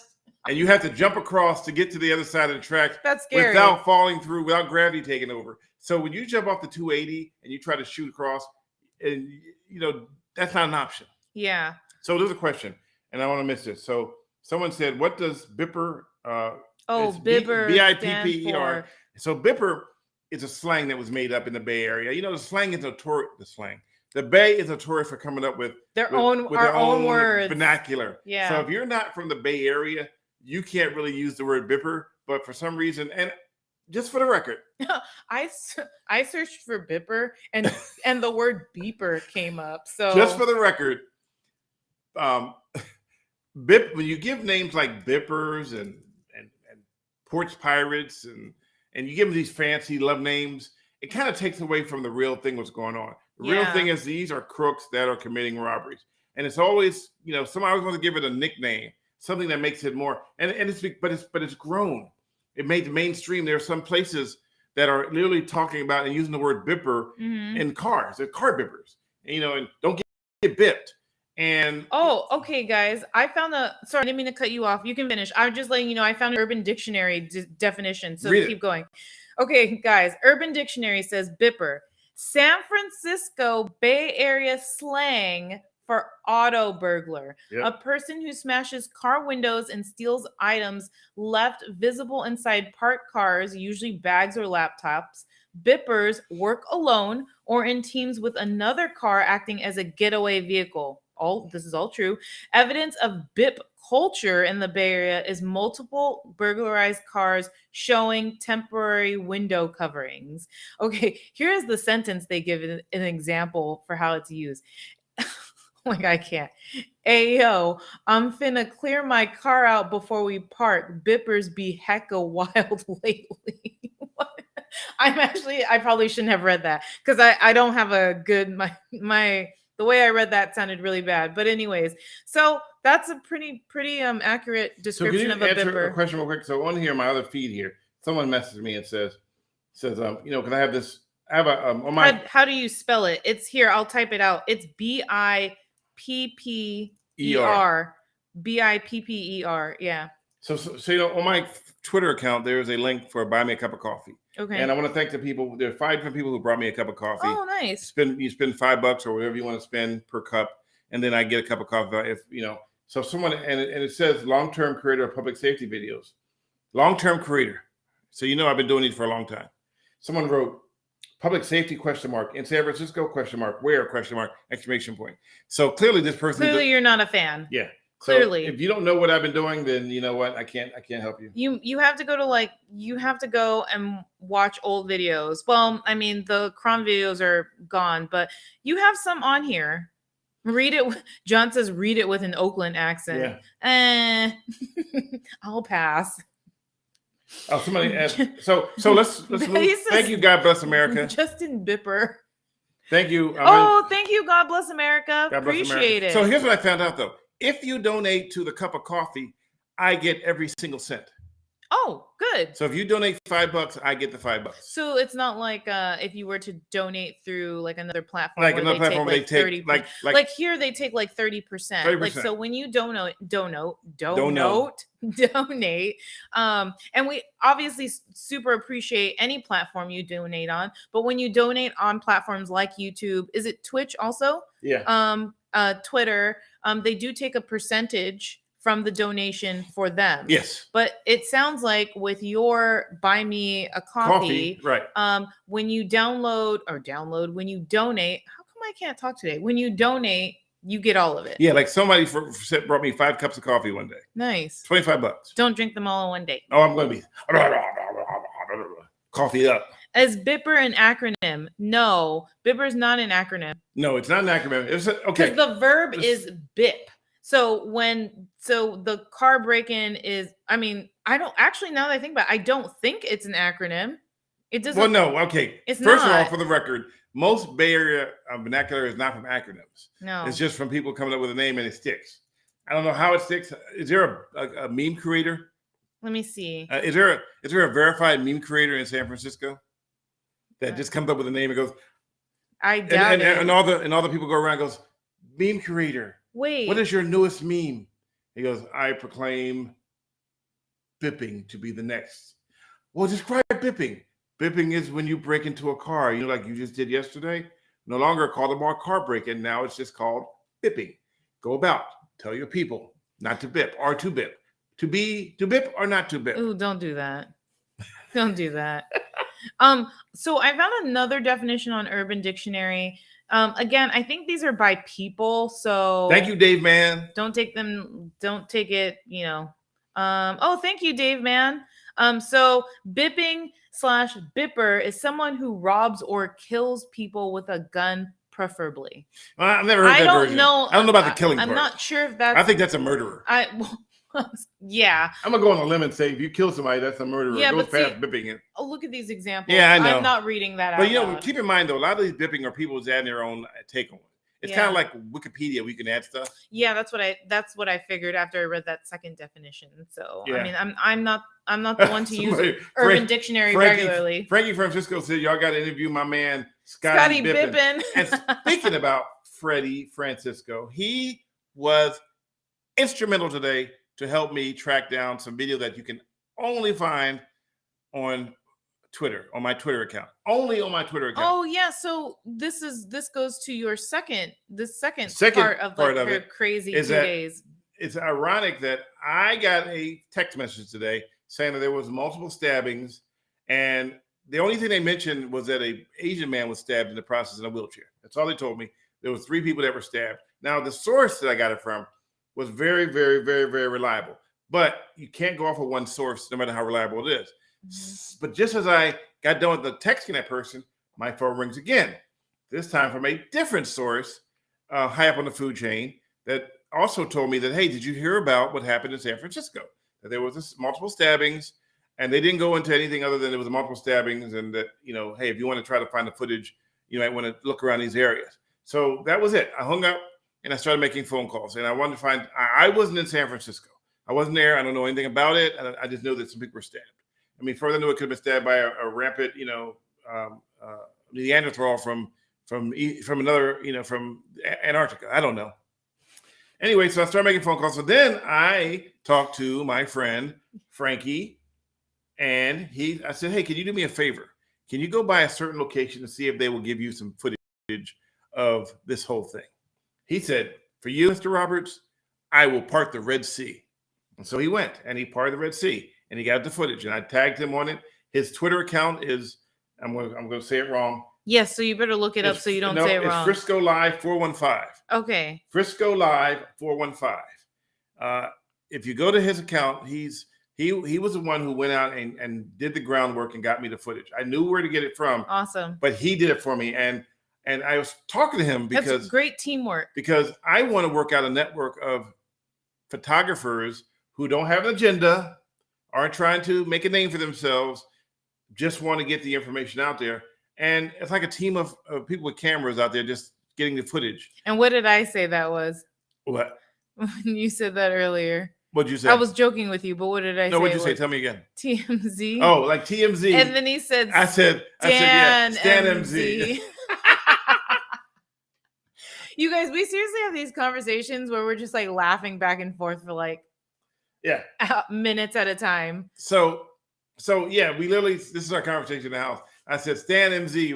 And you have to jump across to get to the other side of the tracks. That's scary. Without falling through, without gravity taking over. So when you jump off the 280 and you try to shoot across, and that's not an option. Yeah. So there's a question, and I want to miss this. So someone said, "What does BIPPER?" BIPPER. BIPPER. So BIPPER is a slang that was made up in the Bay Area. The slang is notorious. The Bay is notorious for coming up with their own words, vernacular. Yeah. So if you're not from the Bay Area, you can't really use the word BIPPER. But for some reason, and just for the record, I searched for BIPPER and the word beeper came up. So just for the record, when you give names like BIPPERs and Porch Pirates and you give them these fancy love names, it kind of takes away from the real thing what's going on. The real thing is these are crooks that are committing robberies, and it's always somebody always wants to give it a nickname, something that makes it more and it's grown. It made the mainstream. There are some places that are literally talking about and using the word BIPPER in cars. They're car bippers, and don't get bipped. And okay, guys, I found sorry, I didn't mean to cut you off. You can finish. I'm just letting you know I found an Urban Dictionary definition. So keep going. Okay, guys, Urban Dictionary says BIPPER, San Francisco Bay Area slang for auto burglar, a person who smashes car windows and steals items left visible inside parked cars, usually bags or laptops. BIPPERs work alone or in teams with another car acting as a getaway vehicle. This is all true. Evidence of BIP culture in the Bay Area is multiple burglarized cars showing temporary window coverings. Okay, here's the sentence they give an example for how it's used. Like, I can't. Ayo, I'm finna clear my car out before we park. BIPPERs be hecka wild lately. I probably shouldn't have read that because I don't have a good, the way I read that sounded really bad. But anyways, so that's a pretty accurate description of a BIPPER. A question real quick. So on here, my other feed here, someone messaged me and says, can I have this? I have a on my. How do you spell it? It's here. I'll type it out. It's BIPPER. BIPPER. Yeah. So on my Twitter account, there's a link for buy me a cup of coffee. Okay. And I want to thank the people. There are 5 different people who brought me a cup of coffee. Oh, nice. You spend $5 or whatever you want to spend per cup, and then I get a cup of coffee. So someone and it says long-term creator of public safety videos, long-term creator. So I've been doing these for a long time. Someone wrote public safety ? In San Francisco ? Where ? Exclamation point. So clearly this person. Clearly you're not a fan. Yeah. Clearly, so if you don't know what I've been doing, then you know what, I can't help you. You have to go and watch old videos. Well, I mean, the Cron videos are gone, but you have some on here. Read it. John says, read it with an Oakland accent. Yeah. I'll pass. Oh, somebody asked. So let's move. Thank you. God bless America. Justin BIPPER. Thank you. Thank you. God bless America. God bless Appreciate it. So here's what I found out though. If you donate to the cup of coffee, I get every single cent. Oh, good. So if you donate $5, I get the $5. So it's not like if you were to donate through like another platform, like another platform, they take 30%. Like here they take like 30%. Like so when you donate, and we obviously super appreciate any platform you donate on, but when you donate on platforms like YouTube, is it Twitch also? Yeah. Twitter, they do take a percentage from the donation for them. Yes. But it sounds like with your buy me a coffee, right. When you when you donate, how come I can't talk today? When you donate, you get all of it. Yeah, like somebody brought me 5 cups of coffee one day. Nice. $25. Don't drink them all in one day. Oh, I'm going to be coffee up. Is BIPPER an acronym? No, BIPPER is not an acronym. No, it's not an acronym. Okay. Because the verb is BIP. So the car break-in is, I mean, I don't actually, now that I think about it, I don't think it's an acronym. It doesn't. Well, no, okay. It's First not. of all, for the record, most Bay Area vernacular is not from acronyms. No. It's just from people coming up with a name and it sticks. I don't know how it sticks. Is there a meme creator? Let me see. Is there a verified meme creator in San Francisco that just comes up with a name and goes? I doubt it. And all the people go around and goes, meme creator. Wait. What is your newest meme? He goes, I proclaim bipping to be the next. Well, describe bipping. Bipping is when you break into a car, like you just did yesterday. No longer call them all car breaking. Now it's just called bipping. Go about. Tell your people not to bip or to bip. To bip or not to bip. Ooh, don't do that. Don't do that. So I found another definition on Urban Dictionary. Again, I think these are by people. So thank you, Dave Man. Don't take it, oh, thank you, Dave Man. So bipping/bipper is someone who robs or kills people with a gun, preferably. Well, I've never heard that version. I don't know about the killing part. I'm not sure if that's. I think that's a murderer. Yeah. I'm gonna go on a limb and say if you kill somebody, that's a murderer. Yeah, it goes past bipping it. Oh, look at these examples. Yeah, I know. I'm not reading that out. But keep in mind though, a lot of these bipping are people who's adding their own take on it. It's kind of like Wikipedia, where you can add stuff. Yeah, that's what I figured after I read that second definition. So I mean, I'm not the one to use Urban Dictionary regularly. Frankie Francisco said, "Y'all got to interview my man Scotty Bippin." And speaking about Freddie Francisco, he was instrumental today to help me track down some video that you can only find on Twitter, on my Twitter account. Only on my Twitter account. Oh yeah, so this goes to your second part of the crazy 2 days. It's ironic that I got a text message today saying that there was multiple stabbings, and the only thing they mentioned was that an Asian man was stabbed in the process in a wheelchair. That's all they told me. There was 3 people that were stabbed. Now the source that I got it from was very, very, very, very reliable. But you can't go off of one source, no matter how reliable it is. Mm-hmm. But just as I got done with the texting that person, my phone rings again. This time from a different source, high up on the food chain, that also told me that, hey, did you hear about what happened in San Francisco? That there was multiple stabbings, and they didn't go into anything other than there was multiple stabbings, and that, hey, if you want to try to find the footage, you might want to look around these areas. So that was it. I hung up and I started making phone calls, and I wanted to find. I wasn't in San Francisco. I wasn't there. I don't know anything about it. I just know that some people were stabbed. I mean, further knew it could have been stabbed by a rampant, Neanderthal from another, from Antarctica. I don't know. Anyway, so I started making phone calls. So then I talked to my friend Frankie, and I said, hey, can you do me a favor? Can you go by a certain location and see if they will give you some footage of this whole thing? He said, for you, Mr. Roberts, I will part the Red Sea. And so he went and he parted the Red Sea and he got the footage, and I tagged him on it. His Twitter account is, I'm going to say it wrong. Yes, so you better look it up so you don't say it wrong. It's Frisco Live 415. Okay. Frisco Live 415. If you go to his account, he was the one who went out and did the groundwork and got me the footage. I knew where to get it from. Awesome. But he did it for me, and I was talking to him because that's great teamwork. Because I want to work out a network of photographers who don't have an agenda, aren't trying to make a name for themselves, just want to get the information out there. And it's like a team of people with cameras out there just getting the footage. And what did I say that was? What? You said that earlier. What'd you say? I was joking with you, but what did I say? No, what'd you say? Tell me again. TMZ. Oh, like TMZ. And then he said, I said, yeah, Stan MZ. You guys, we seriously have these conversations where we're just like laughing back and forth for like minutes at a time. So yeah, we literally, this is our conversation in the house. I said, Stan MZ,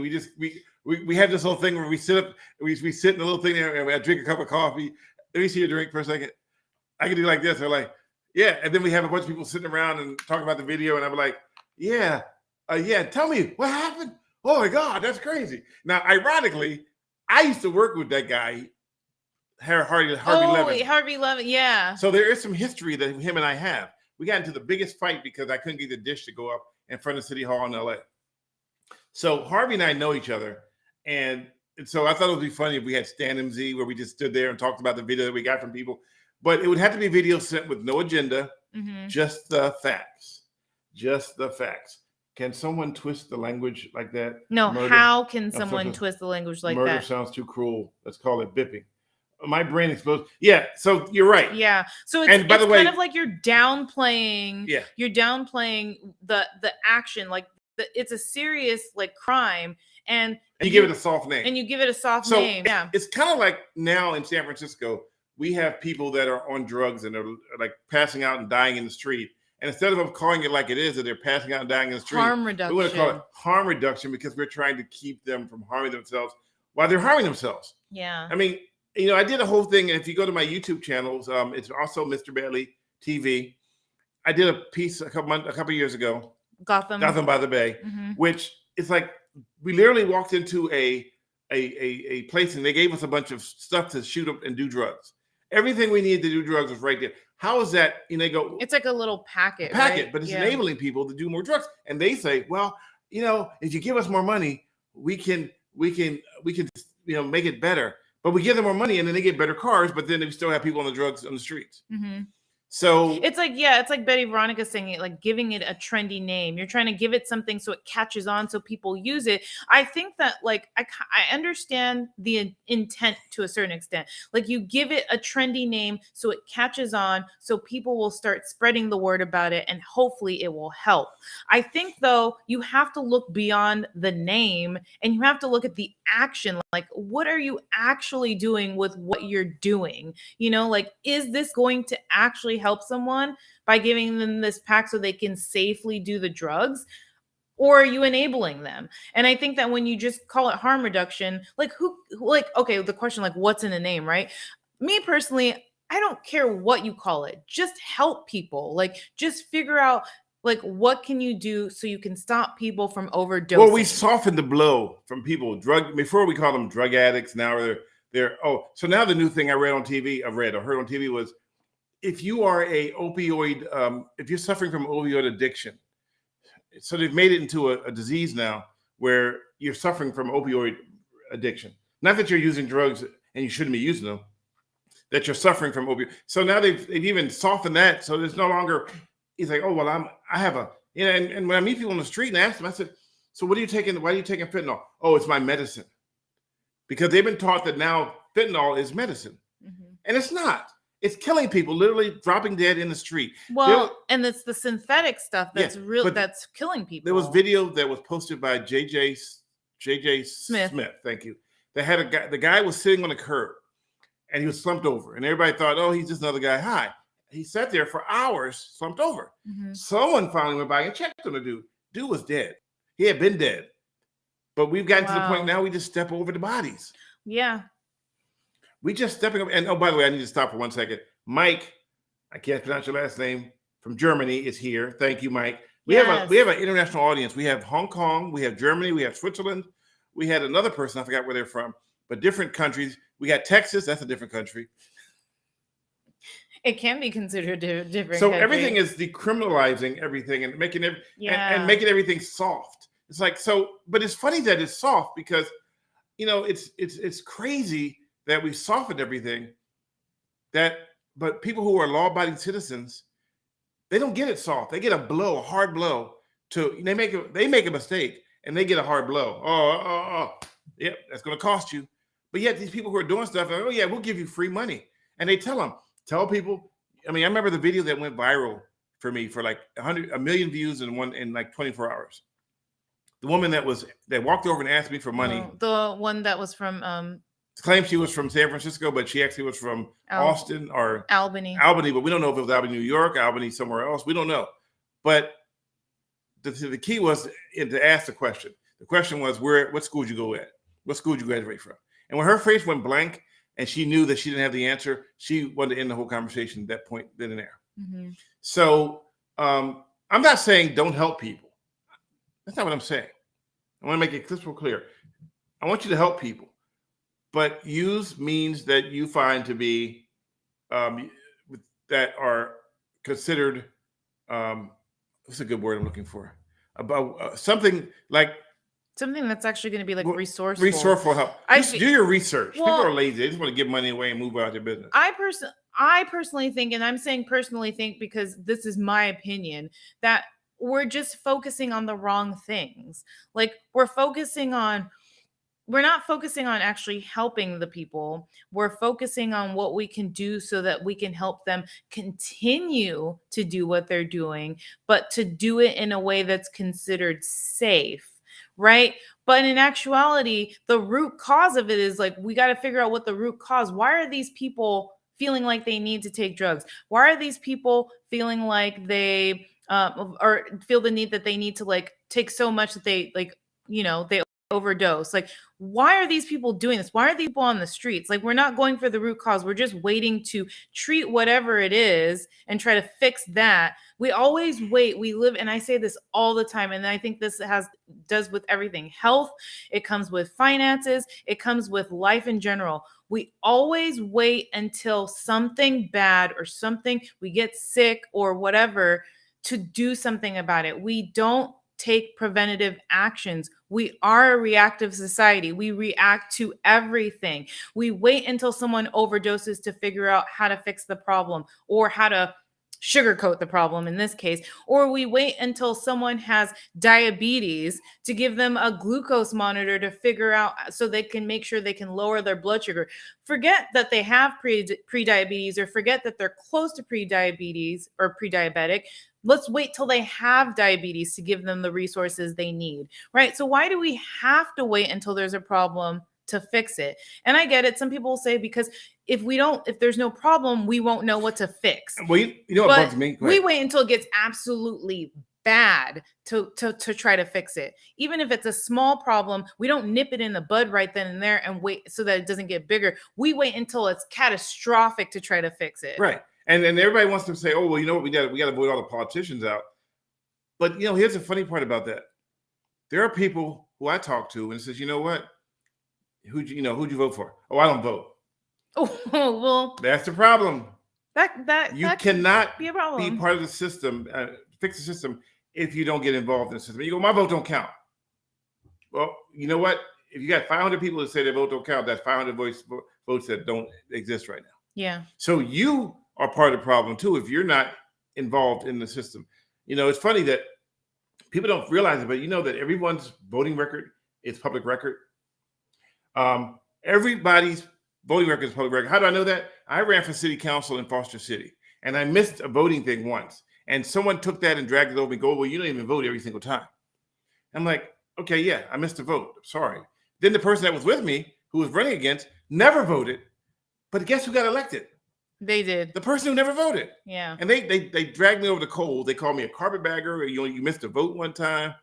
we have this whole thing where we sit up, we sit in a little thing there and I drink a cup of coffee. Let me see your drink for a second. I can do like this. They're like, yeah. And then we have a bunch of people sitting around and talking about the video. And I'm like, yeah, tell me what happened. Oh my God, that's crazy. Now, ironically, I used to work with that guy, Harvey Levin. Harvey Levin, yeah. So there is some history that him and I have. We got into the biggest fight because I couldn't get the dish to go up in front of City Hall in LA. So Harvey and I know each other. And so I thought it would be funny if we had Stan MZ where we just stood there and talked about the video that we got from people. But it would have to be video sent with no agenda, just the facts. Just the facts. Can someone twist the language like that? No, how can someone twist the language like that? Murder sounds too cruel. Let's call it bipping. My brain explodes. Yeah, so you're right. Yeah. So it's kind of like you're downplaying. Yeah. You're downplaying the action. Like it's a serious like crime, And you give it a soft name. And you give it a soft name. Yeah. It's kind of like now in San Francisco, we have people that are on drugs and they're like passing out and dying in the street. And instead of them calling it like it is, that they're passing out and dying in the street, harm reduction. We want to call it harm reduction because we're trying to keep them from harming themselves while they're harming themselves. Yeah. I mean, I did a whole thing. And if you go to my YouTube channels, it's also Mr. Bailey TV. I did a piece a couple years ago, Gotham by the Bay, which is like we literally walked into a place and they gave us a bunch of stuff to shoot up and do drugs. Everything we needed to do drugs was right there. How is that? They go, it's like a little packet, right? But it's enabling people to do more drugs. And they say, well, if you give us more money, we can make it better. But we give them more money and then they get better cars, but then they still have people on the drugs on the streets. So it's like Betty Veronica saying it, like giving it a trendy name. You're trying to give it something so it catches on, so people use it. I think that I understand the intent to a certain extent. Like you give it a trendy name so it catches on, so people will start spreading the word about it, and hopefully it will help. I think though you have to look beyond the name and you have to look at the action. Like what are you actually doing with what you're doing? Is this going to actually help someone by giving them this pack so they can safely do the drugs, or are you enabling them? And I think that when you just call it harm reduction, okay, the question, what's in a name, right? Me personally, I don't care what you call it, just help people. Just figure out what can you do so you can stop people from overdosing? Well, we softened the blow from people before we call them drug addicts. Now so now the new thing I heard on TV was, if you are a opioid, if you're suffering from opioid addiction, so they've made it into a disease now where you're suffering from opioid addiction. Not that you're using drugs and you shouldn't be using them, that you're suffering from opioid. So now they've even softened that. So there's no longer, it's like, oh, well, I have and when I meet people on the street and ask them, I said, so what are you taking? Why are you taking fentanyl? Oh, it's my medicine. Because they've been taught that now fentanyl is medicine. And it's not. It's killing people, literally dropping dead in the street. Well, and it's the synthetic stuff that's that's killing people. There was video that was posted by JJ Smith. Thank you. They had the guy was sitting on the curb and he was slumped over. And everybody thought, oh, he's just another guy. Hi. He sat there for hours, slumped over. Someone finally went by and checked on the dude. Dude was dead. He had been dead. But we've gotten to the point now we just step over the bodies. Yeah. We just stepping up. And by the way, I need to stop for 1 second. Mike, I can't pronounce your last name, from Germany is here. Thank you, Mike. We have an international audience. We have Hong Kong, we have Germany, we have Switzerland. We had another person, I forgot where they're from, but different countries. We got Texas, that's a different country. It can be considered a different So country. everything is decriminalizing everything and making and making everything soft. It's like, so, but it's funny that it's soft because it's crazy that we softened everything, but people who are law-abiding citizens, they don't get it soft. They get a hard blow. They make a mistake and they get a hard blow. Yep, that's going to cost you. But yet these people who are doing stuff, oh yeah, we'll give you free money, and they tell people. I mean, I remember the video that went viral for me for like 1 million views in like 24 hours. The woman that walked over and asked me for money. The one that was from claimed she was from San Francisco, but she actually was from Austin or Albany, but we don't know if it was Albany, New York, Albany, somewhere else. We don't know. But the key was to ask the question. The question was, what school did you go at? What school did you graduate from? And when her face went blank and she knew that she didn't have the answer, she wanted to end the whole conversation at that point, then and there. So I'm not saying don't help people. That's not what I'm saying. I want to make it crystal clear. I want you to help people. But use means that you find to be that are considered. What's a good word I'm looking for? About something that's actually going to be resourceful. Resourceful help. Do your research. People are lazy. They just want to give money away and move out their business. I personally think, and I'm saying personally think because this is my opinion, that we're just focusing on the wrong things. We're not focusing on actually helping the people. We're focusing on what we can do so that we can help them continue to do what they're doing, but to do it in a way that's considered safe, right? But in actuality, the root cause of it is like, we got to figure out what the root cause. Why are these people feeling like they need to take drugs? Why are these people feeling like they or feel the need that they need to like take so much that they like, they overdose? Like, why are these people doing this? Why are these people on the streets? Like, we're not going for the root cause. We're just waiting to treat whatever it is and try to fix that. We always wait. We live, and I say this all the time, and I think this does with everything. Health, it comes with finances, it comes with life in general. We always wait until something bad or something, we get sick or whatever, to do something about it. We don't take preventative actions. We are a reactive society. We react to everything. We wait until someone overdoses to figure out how to fix the problem or how to sugarcoat the problem in this case, or we wait until someone has diabetes to give them a glucose monitor to figure out so they can make sure they can lower their blood sugar. Forget that they have pre-diabetes or forget that they're close to pre-diabetes or pre-diabetic. Let's wait till they have diabetes to give them the resources they need, right? So why do we have to wait until there's a problem to fix it? And I get it. Some people will say because if there's no problem, we won't know what to fix. Well, you know what bugs me? We wait until it gets absolutely bad to try to fix it. Even if it's a small problem, we don't nip it in the bud right then and there and wait so that it doesn't get bigger. We wait until it's catastrophic to try to fix it. Right. And everybody wants to say, oh, well, you know what, we got to vote all the politicians out. But, here's the funny part about that. There are people who I talk to and says, you know what? Who'd you vote for? Oh, I don't vote. Oh, well, that's the problem. That cannot be a problem. Be part of the system, fix the system if you don't get involved in the system. You go, my vote don't count. Well, you know what? If you got 500 people that say their vote don't count, that's 500 votes that don't exist right now. Yeah. So you are part of the problem too if you're not involved in the system. It's funny that people don't realize it, but you know that everyone's voting record is public record. Everybody's voting record is public record. How do I know that? I ran for city council in Foster City, and I missed a voting thing once. And someone took that and dragged it over and go, well, you don't even vote every single time. I'm like, okay, yeah, I missed a vote. Sorry. Then the person that was with me, who was running against, never voted. But guess who got elected? They did. The person who never voted. Yeah. And they dragged me over the coals. They called me a carpetbagger. You missed a vote one time.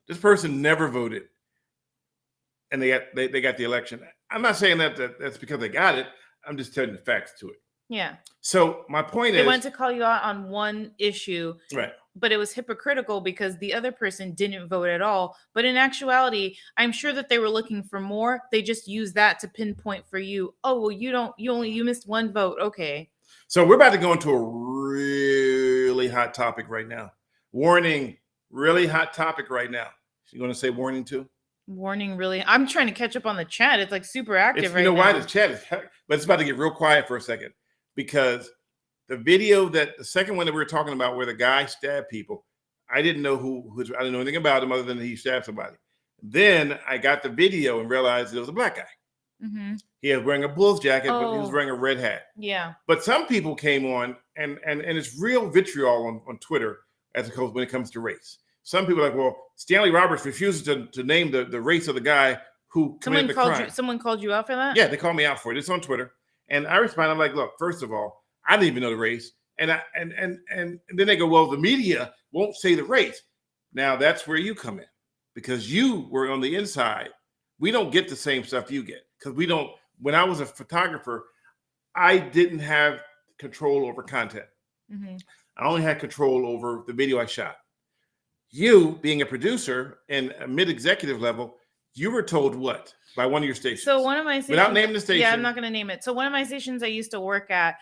This person never voted. And they got the election. I'm not saying that's because they got it. I'm just telling the facts to it. Yeah. So my point is, they wanted to call you out on one issue, right? But it was hypocritical because the other person didn't vote at all. But in actuality, I'm sure that they were looking for more. They just used that to pinpoint for you. Oh, well, you missed one vote. Okay. So we're about to go into a really hot topic right now. Warning, really hot topic right now. You going to say warning too? Warning, really. I'm trying to catch up on the chat. It's like super active right now. You know why the chat is, but it's about to get real quiet for a second because the video the second one that we were talking about where the guy stabbed people, I didn't know I didn't know anything about him other than he stabbed somebody. Then I got the video and realized it was a black guy. Mm-hmm. He was wearing a Bulls jacket, but he was wearing a red hat. Yeah. But some people came on and it's real vitriol on Twitter as opposed when it comes to race. Some people are like, well, Stanley Roberts refuses to name the race of the guy who committed the crime. Someone called you out for that? Yeah, they called me out for it. It's on Twitter. And I responded, I'm like, look, first of all, I didn't even know the race. And then they go, well, the media won't say the race. Now that's where you come in because you were on the inside. We don't get the same stuff you get because we don't. When I was a photographer, I didn't have control over content. Mm-hmm. I only had control over the video I shot. You, being a producer and a mid-executive level, you were told what by one of your stations? So one of my stations, without naming the station. Yeah, I'm not going to name it. So one of my stations I used to work at.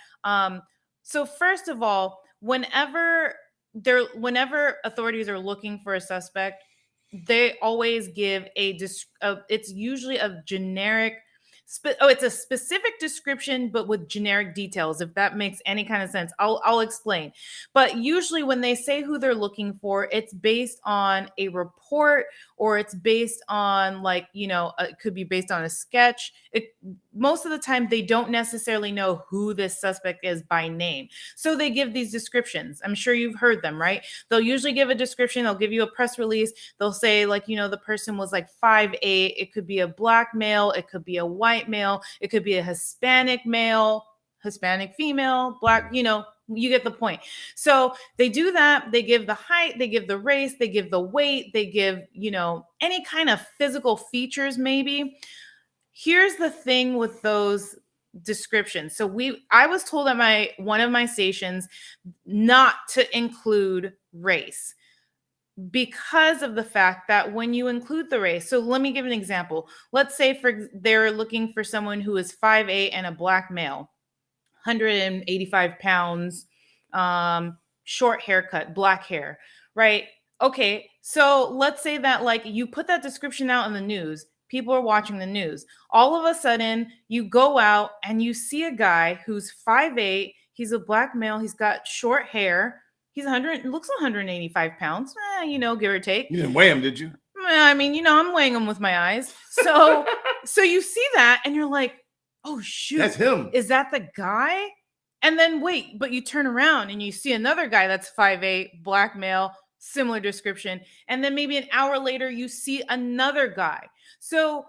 So first of all, whenever authorities are looking for a suspect, they always give it's usually a generic. It's a specific description, but with generic details. If that makes any kind of sense, I'll explain. But usually when they say who they're looking for, it's based on a report or it's based on it could be based on a sketch. most of the time they don't necessarily know who this suspect is by name. So they give these descriptions. I'm sure you've heard them, right? They'll usually give a description. They'll give you a press release. They'll say like, the person was like 5'8". It could be a black male. It could be a white male. It could be a Hispanic male, Hispanic female, black, you get the point. So they do that. They give the height, they give the race, they give the weight, they give, any kind of physical features maybe. Here's the thing with those descriptions. So I was told at one of my stations not to include race because of the fact that when you include the race, so let me give an example. Let's say they're looking for someone who is 5'8" and a black male, 185 pounds, short haircut, black hair, right? Okay, so let's say that like you put that description out in the news. People are watching the news. All of a sudden, you go out and you see a guy who's 5'8". He's a black male. He's got short hair. He's looks 185 pounds, give or take. You didn't weigh him, did you? I mean, I'm weighing him with my eyes. So you see that and you're like, oh, shoot. That's him. Is that the guy? And then wait, but you turn around and you see another guy that's 5'8", black male, similar description. And then maybe an hour later, you see another guy. So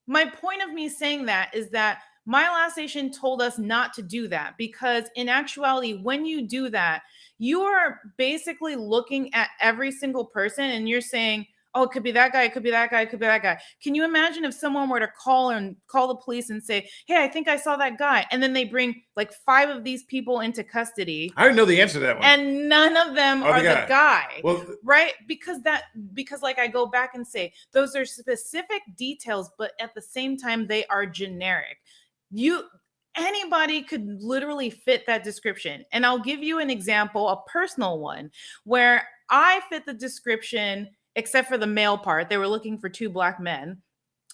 my point of me saying that is that my last station told us not to do that because in actuality, when you do that, you are basically looking at every single person and you're saying, oh, it could be that guy, it could be that guy, it could be that guy. Can you imagine if someone were to call the police and say, hey, I think I saw that guy. And then they bring like 5 of these people into custody. I didn't know the answer to that one. And none of them are the guy. Well, right? Because like I go back and say, those are specific details, but at the same time, they are generic. Anybody could literally fit that description. And I'll give you an example, a personal one, where I fit the description except for the male part. They were looking for 2 black men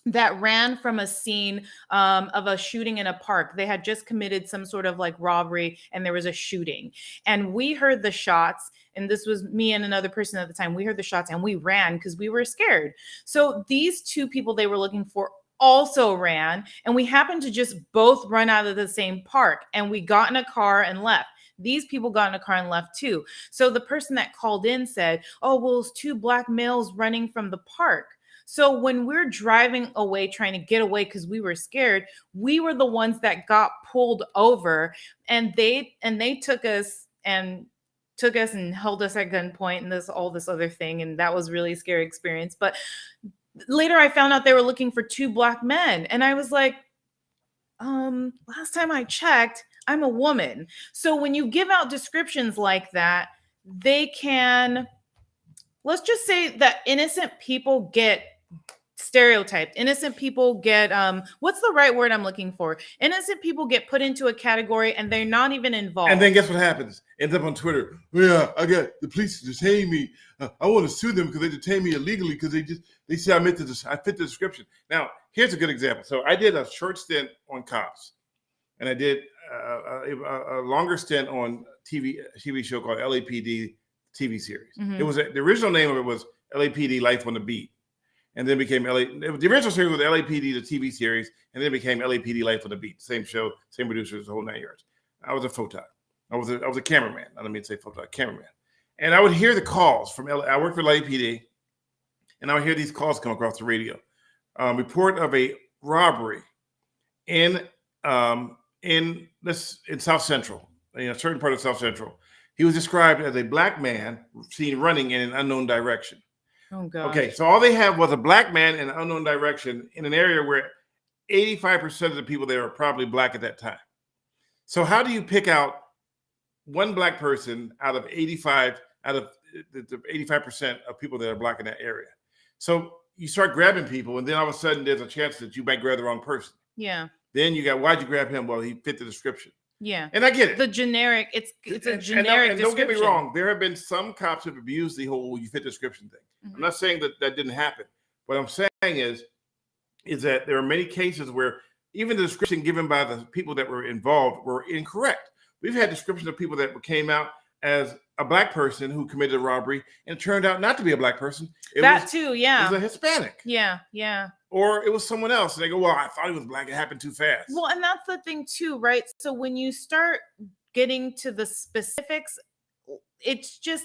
that ran from a scene of a shooting in a park. They had just committed some sort of like robbery and there was a shooting. And we heard the shots, and this was me and another person at the time. We heard the shots and we ran because we were scared. So these 2 people they were looking for also ran, and we happened to just both run out of the same park, and we got in a car and left. These people got in a car and left too. So the person that called in said, oh, well, it's 2 black males running from the park. So when we're driving away, trying to get away because we were scared, we were the ones that got pulled over, and they took us and held us at gunpoint and all this other thing. And that was really a scary experience. But later I found out they were looking for 2 black men. And I was like, last time I checked, I'm a woman. So when you give out descriptions like that, they can, let's just say that innocent people get stereotyped. Innocent people get, what's the right word I'm looking for? Innocent people get put into a category and they're not even involved. And then guess what happens? Ends up on Twitter. Yeah, I got the police detained me. I want to sue them because they detained me illegally because they say I fit the description. Now, here's a good example. So I did a short stint on Cops, and I did a longer stint on a TV show called LAPD TV series. Mm-hmm. It was the original name of it was LAPD Life on the Beat. And then became the original series was LAPD, the TV series, and then it became LAPD Life on the Beat. Same show, same producers, the whole 9 yards. I was a photog. I was a cameraman. I don't mean to say photog, cameraman. And I would hear the calls from I worked for LAPD, and I would hear these calls come across the radio. Report of a robbery in South Central, a certain part of South Central. He was described as a black man seen running in an unknown direction. Oh, God. Okay, so all they had was a black man in an unknown direction in an area where 85% of the people there are probably black at that time. So how do you pick out one black person out of the 85% of people that are black in that area? So you start grabbing people, and then all of a sudden there's a chance that you might grab the wrong person. Yeah. Then you got, why'd you grab him? Well, he fit the description. Yeah. And I get it. The generic, it's a generic and don't get me wrong, there have been some cops who have abused the whole you fit the description thing. Mm-hmm. I'm not saying that didn't happen. What I'm saying is that there are many cases where even the description given by the people that were involved were incorrect. We've had descriptions of people that came out as a black person who committed a robbery and it turned out not to be a black person. It was a Hispanic. Yeah. Or it was someone else. And they go, well, I thought it was black. It happened too fast. Well, and that's the thing too, right? So when you start getting to the specifics, it's just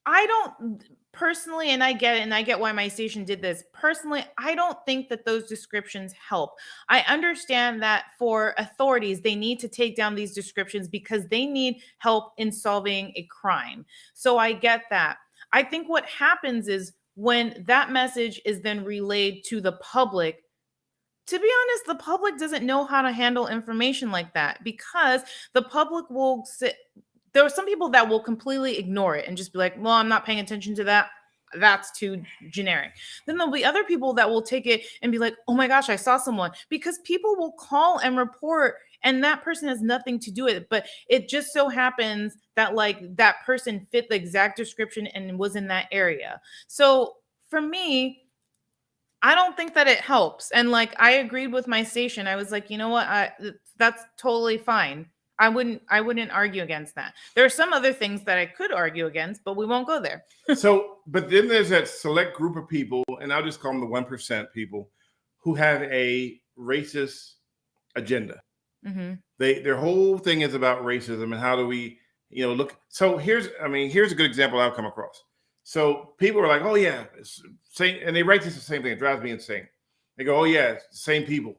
I don't personally, and I get it, and I get why my station did this. Personally, I don't think that those descriptions help. I understand that for authorities, they need to take down these descriptions because they need help in solving a crime. So I get that. I think what happens is when that message is then relayed to the public, to be honest, the public doesn't know how to handle information like that because the public will sit. There are some people that will completely ignore it and just be like, well, I'm not paying attention to that. That's too generic. Then there'll be other people that will take it and be like, oh my gosh, I saw someone, because people will call and report and that person has nothing to do with it. But it just so happens that like that person fit the exact description and was in that area. So for me, I don't think that it helps. And like, I agreed with my station. I was like, you know what? That's totally fine. I wouldn't argue against that. There are some other things that I could argue against, but we won't go there. So, but then there's that select group of people, and I'll just call them the 1% people, who have a racist agenda. Mm-hmm. Their whole thing is about racism and how do we, look. So here's a good example I've come across. So people are like, oh yeah, and they write this the same thing. It drives me insane. They go, oh yeah, same people.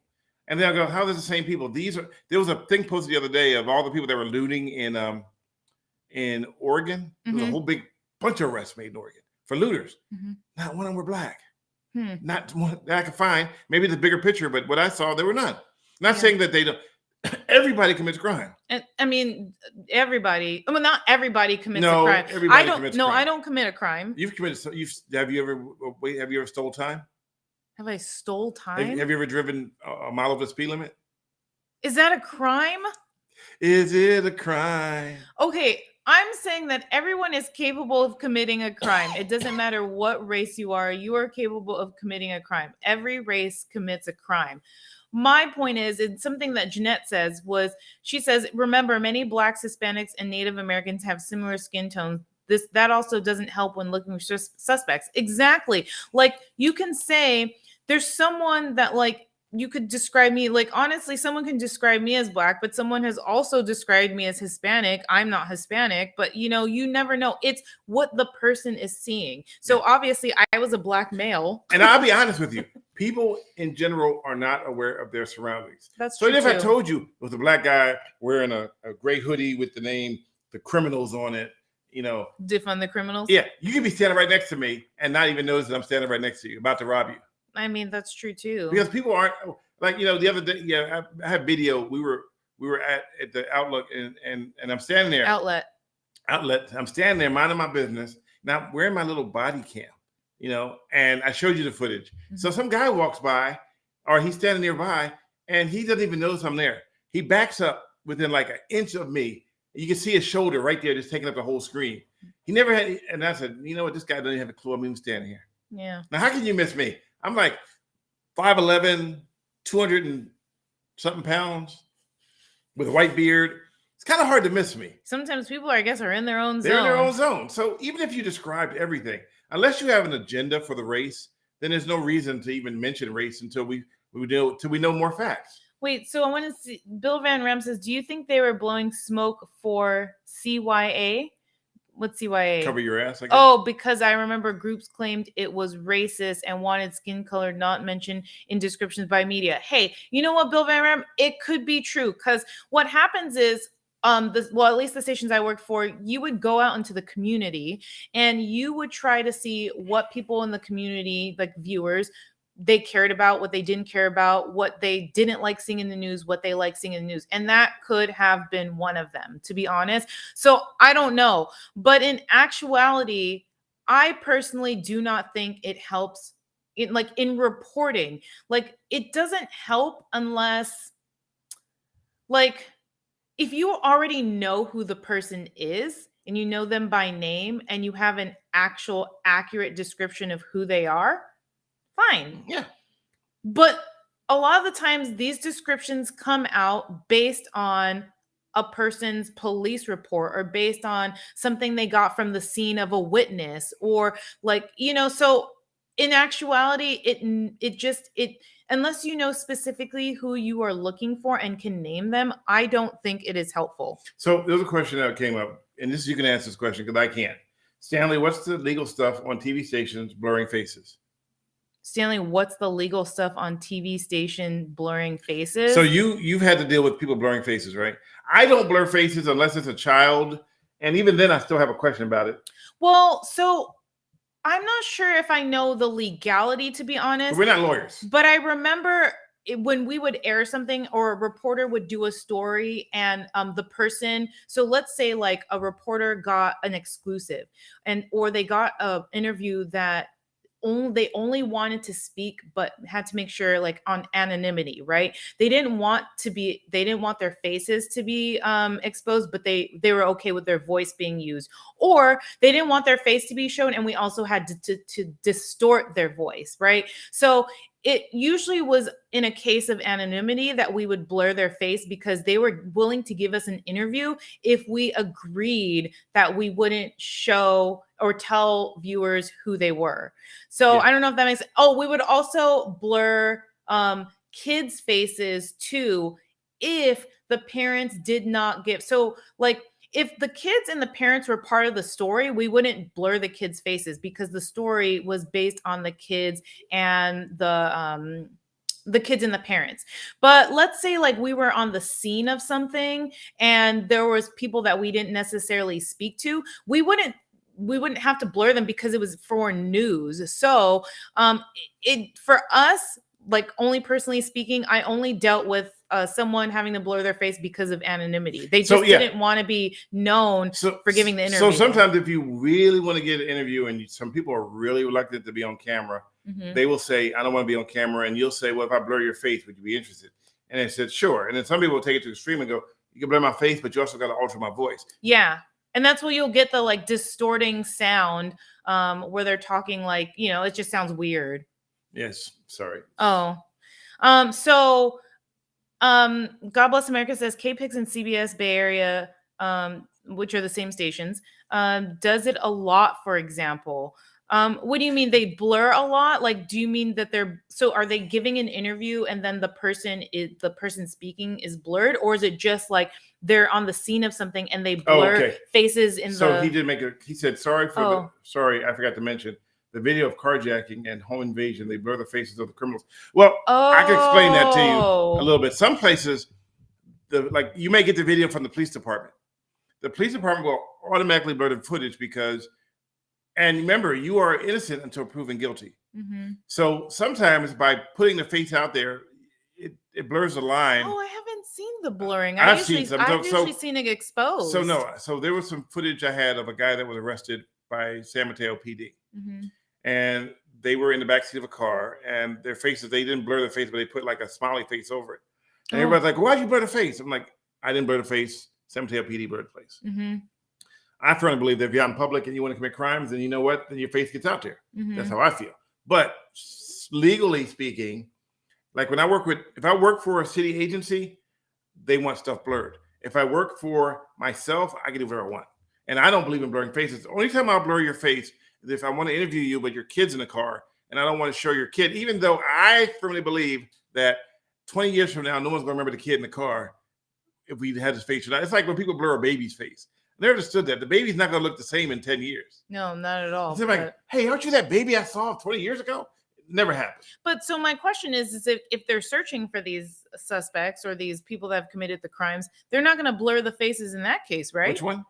And then I go, how are the same people? There was a thing posted the other day of all the people that were looting in Oregon. Mm-hmm. There was a whole big bunch of arrests made in Oregon for looters. Mm-hmm. Not one of them were black. Not one that I could find. Maybe the bigger picture, but what I saw, there were none. Not saying that they don't. Everybody commits crime. And I mean, everybody. Well, not everybody commits a crime. Everybody commits crime. I don't commit a crime. You've committed. Have you ever stole time? Have I stole time? Have you ever driven a mile over the speed limit? Is that a crime? Is it a crime? Okay, I'm saying that everyone is capable of committing a crime. It doesn't matter what race you are capable of committing a crime. Every race commits a crime. My point is, it's something that Jeanette says she says, remember, many Blacks, Hispanics, and Native Americans have similar skin tones. That also doesn't help when looking for suspects. Exactly. Like, you can say there's someone that like you could describe me, like, honestly, someone can describe me as Black, but someone has also described me as Hispanic. I'm not Hispanic, but you never know. It's what the person is seeing. So obviously I was a Black male. And I'll be honest with you. People in general are not aware of their surroundings. That's true. So if I told you it was a Black guy wearing a gray hoodie with the name, The Criminals on it, defund the criminals. Yeah, you could be standing right next to me and not even notice that I'm standing right next to you, about to rob you. I mean, that's true too. Because people aren't like, the other day, I had video. We were at the Outlook and I'm standing there. Outlet. I'm standing there minding my business. Now I'm wearing my little body cam, and I showed you the footage. Mm-hmm. So some guy walks by, or he's standing nearby, and he doesn't even notice I'm there. He backs up within like an inch of me. You can see his shoulder right there, just taking up the whole screen. He never had, and I said, you know what? This guy doesn't have a clue I'm even standing here. Yeah. Now, how can you miss me? I'm like 5'11", 200 and something pounds with a white beard. It's kind of hard to miss me. Sometimes people, I guess, are in their own zone. They're in their own zone. So even if you described everything, unless you have an agenda for the race, then there's no reason to even mention race until we know more facts. Wait, so I want to see, Bill Van Ram says, do you think they were blowing smoke for CYA? What's CYA? Cover your ass, I guess. Oh, because I remember groups claimed it was racist and wanted skin color not mentioned in descriptions by media. Hey, you know what, Bill Van Ram? It could be true, because what happens is, at least the stations I worked for, you would go out into the community and you would try to see what people in the community, like viewers, they cared about, what they didn't care about, what they didn't like seeing in the news, what they like seeing in the news. And that could have been one of them, to be honest. So I don't know. But in actuality, I personally do not think it helps in reporting. Like, it doesn't help unless, like, if you already know who the person is and you know them by name and you have an actual accurate description of who they are, fine. Yeah. But a lot of the times these descriptions come out based on a person's police report or based on something they got from the scene of a witness, or like, so in actuality, it unless you know specifically who you are looking for and can name them, I don't think it is helpful. So there's a question that came up, and you can answer this question because I can't. Stanley, what's the legal stuff on TV stations blurring faces? Stanley, what's the legal stuff on TV station blurring faces? So you've had to deal with people blurring faces, right? I don't blur faces unless it's a child, and even then I still have a question about it. Well, so I'm not sure if I know the legality, to be honest. We're not lawyers. But I remember when we would air something, or a reporter would do a story, and the person, so let's say like a reporter got an exclusive, or they got an interview that they only wanted to speak, but had to make sure like on anonymity, right? They didn't want their faces to be exposed, but they were okay with their voice being used, or they didn't want their face to be shown, and we also had to distort their voice, right? So it usually was in a case of anonymity that we would blur their face, because they were willing to give us an interview if we agreed that we wouldn't show or tell viewers who they were. So I don't know if that makes sense. Oh, we would also blur kids' faces too if the parents did not give. So like, if the kids and the parents were part of the story, we wouldn't blur the kids' faces, because the story was based on the kids and the kids and the parents. But let's say like we were on the scene of something and there was people that we didn't necessarily speak to, we wouldn't have to blur them because it was for news. So for us, like, only personally speaking, I only dealt with someone having to blur their face because of anonymity. They just didn't want to be known for giving the interview. So sometimes if you really want to get an interview, and some people are really reluctant to be on camera, they will say, I don't want to be on camera. And you'll say, well, if I blur your face, would you be interested? And they said, sure. And then some people will take it to the extreme and go, you can blur my face, but you also got to alter my voice. Yeah. And that's where you'll get the like distorting sound where they're talking like, it just sounds weird. Yes. Sorry. Oh. So God Bless America says KPIX and CBS Bay Area, which are the same stations, does it a lot, for example. What do you mean they blur a lot? Like, do you mean that are they giving an interview and then the person speaking is blurred, or is it just like they're on the scene of something and they blur faces in so he said, sorry, I forgot to mention the video of carjacking and home invasion, they blur the faces of the criminals. Well, I can explain that to you a little bit. Some places, you may get the video from the police department. The police department will automatically blur the footage and remember, you are innocent until proven guilty. Mm-hmm. So sometimes by putting the face out there, it blurs the line. Oh, I haven't seen the blurring. I've usually seen it exposed. So there was some footage I had of a guy that was arrested by San Mateo PD. Mm-hmm. And they were in the backseat of a car, and their faces, they didn't blur their face, but they put like a smiley face over it. And everybody's like, why'd you blur the face? I'm like, I didn't blur the face. San Mateo PD blurred the face. Mm-hmm. I firmly believe that if you're out in public and you want to commit crimes, then you know what? Then your face gets out there. Mm-hmm. That's how I feel. But legally speaking, like if I work for a city agency, they want stuff blurred. If I work for myself, I can do whatever I want. And I don't believe in blurring faces. The only time I'll blur your face is if I want to interview you, but your kid's in the car and I don't want to show your kid, even though I firmly believe that 20 years from now, no one's going to remember the kid in the car if we had his face or not. It's like when people blur a baby's face. I never understood that. The baby's not going to look the same in 10 years. No, not at all. It's like, hey, aren't you that baby I saw 20 years ago? It never happened. But so my question is if they're searching for these suspects or these people that have committed the crimes, they're not going to blur the faces in that case, right? Which one?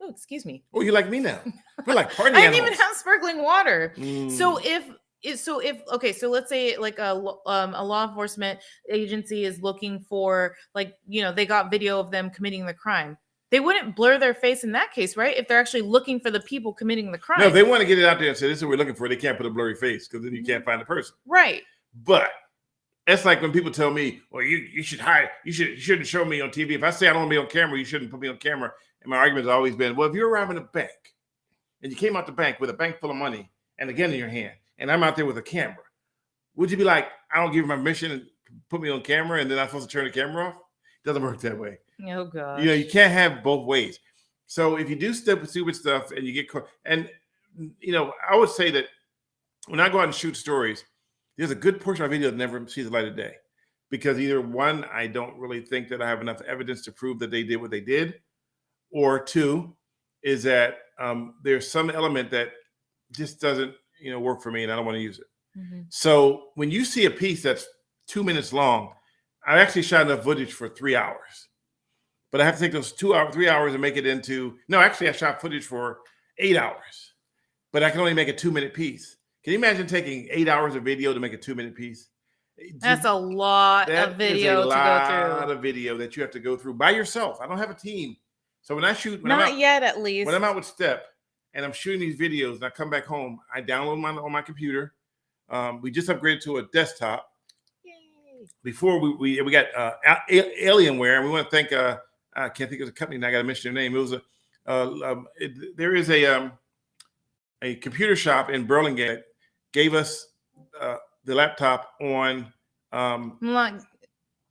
Oh, excuse me. Oh, you like me now? We're like party I animals. didn't even have sparkling water. So so let's say like a law enforcement agency is looking for, like, they got video of them committing the crime. They wouldn't blur their face in that case, right? If they're actually looking for the people committing the crime. No, they want to get it out there and say, this is what we're looking for. They can't put a blurry face because then you can't find the person. Right. But it's like when people tell me, well, you should hide. You shouldn't show me on TV. If I say I don't want to be on camera, you shouldn't put me on camera. And my argument has always been, well, if you're arriving at a bank and you came out the bank with a bank full of money and a gun in your hand, and I'm out there with a camera, would you be like, I don't give you my permission and put me on camera and then I'm supposed to turn the camera off? Doesn't work that way. Oh God. You can't have both ways. So if you do stupid stuff and you get caught, and I would say that when I go out and shoot stories, there's a good portion of my video that never sees the light of day, because either one, I don't really think that I have enough evidence to prove that they did what they did, or two, is that there's some element that just doesn't work for me, and I don't want to use it. Mm-hmm. So when you see a piece that's 2 minutes long, I actually shot enough footage for 3 hours, but I have to take those 3 hours and make it into, no, actually I shot footage for 8 hours, but I can only make a 2-minute piece. Can you imagine taking 8 hours of video to make a 2-minute piece? That's a lot of video to go through. A lot of video that you have to go through by yourself. I don't have a team. So when I shoot, not yet at least. When I'm out with Step and I'm shooting these videos and I come back home, I download them on my computer. We just upgraded to a desktop. Yay. Before we got Alienware, and we want to thank I can't think of the company, and I got to mention their name. It was there is a computer shop in Burlingame that gave us the laptop on.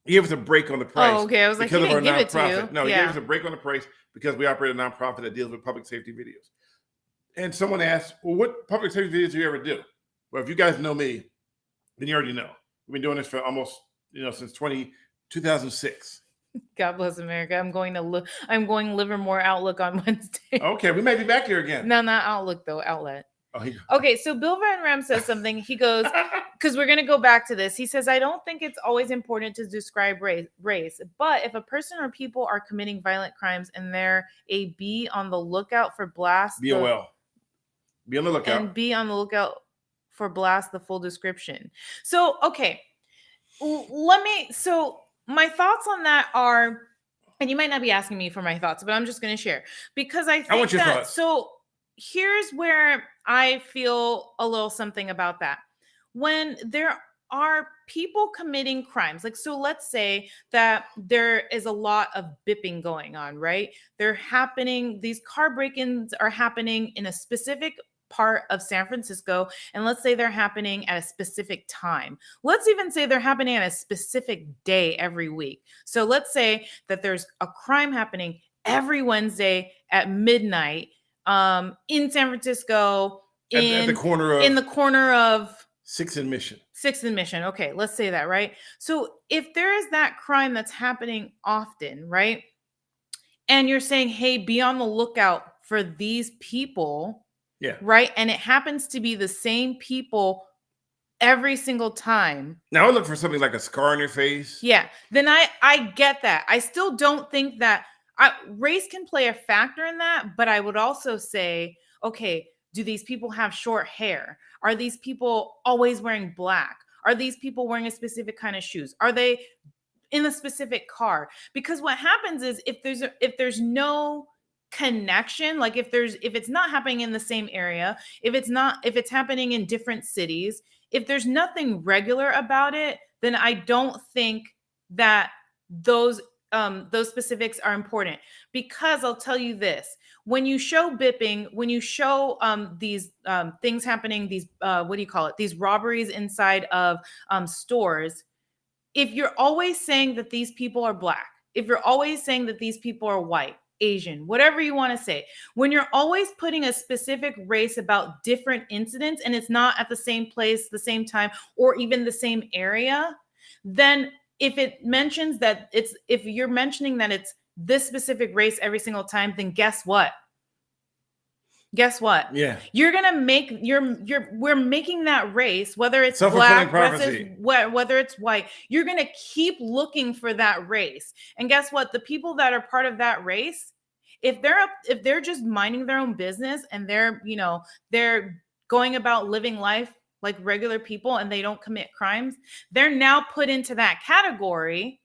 He gave us a break on the price. Oh, okay. I was like, he didn't give it to you. No, he gave us a break on the price because we operate a nonprofit that deals with public safety videos. And someone asked, well, what public safety videos do you ever do? Well, if you guys know me, then you already know. We've been doing this for almost, since 2006. God bless America. I'm going Livermore Outlook on Wednesday. Okay, we may be back here again. No, not Outlook though, Outlet. Okay, so Bill Van Ram says something. He goes, because we're going to go back to this. He says, I don't think it's always important to describe race, but if a person or people are committing violent crimes and they're be on the lookout for blast. BOL. Be on the lookout. And be on the lookout for blast, the full description. So, okay, so my thoughts on that are, and you might not be asking me for my thoughts, but I'm just going to share because I think I want your thoughts. So here's where I feel a little something about that. When there are people committing crimes, so let's say that there is a lot of bipping going on, right? These car break-ins are happening in a specific part of San Francisco, and let's say they're happening at a specific time. Let's even say they're happening at a specific day every week. So let's say that there's a crime happening every Wednesday at midnight in San Francisco, in the corner of 6th and Mission. 6th and Mission. Okay, let's say that, right? So if there is that crime that's happening often, right? And you're saying, hey, be on the lookout for these people. Yeah. Right. And it happens to be the same people every single time. Now I look for something like a scar on your face. Yeah. Then I get that. I still don't think that race can play a factor in that. But I would also say, okay, do these people have short hair? Are these people always wearing black? Are these people wearing a specific kind of shoes? Are they in a specific car? Because what happens is if there's no connection, like if it's not happening in the same area, if it's happening in different cities, if there's nothing regular about it, then I don't think that those specifics are important. Because I'll tell you this, when you show bipping, when you show these things happening, these these robberies inside of stores, if you're always saying that these people are black, if you're always saying that these people are white, Asian, whatever you want to say, when you're always putting a specific race about different incidents and it's not at the same place, the same time, or even the same area, then if you're mentioning that it's this specific race every single time, then guess what? Yeah. You're going to make we're making that race, whether it's black, whether it's white, you're going to keep looking for that race. And guess what? The people that are part of that race, if they're just minding their own business and they're going about living life like regular people and they don't commit crimes, they're now put into that category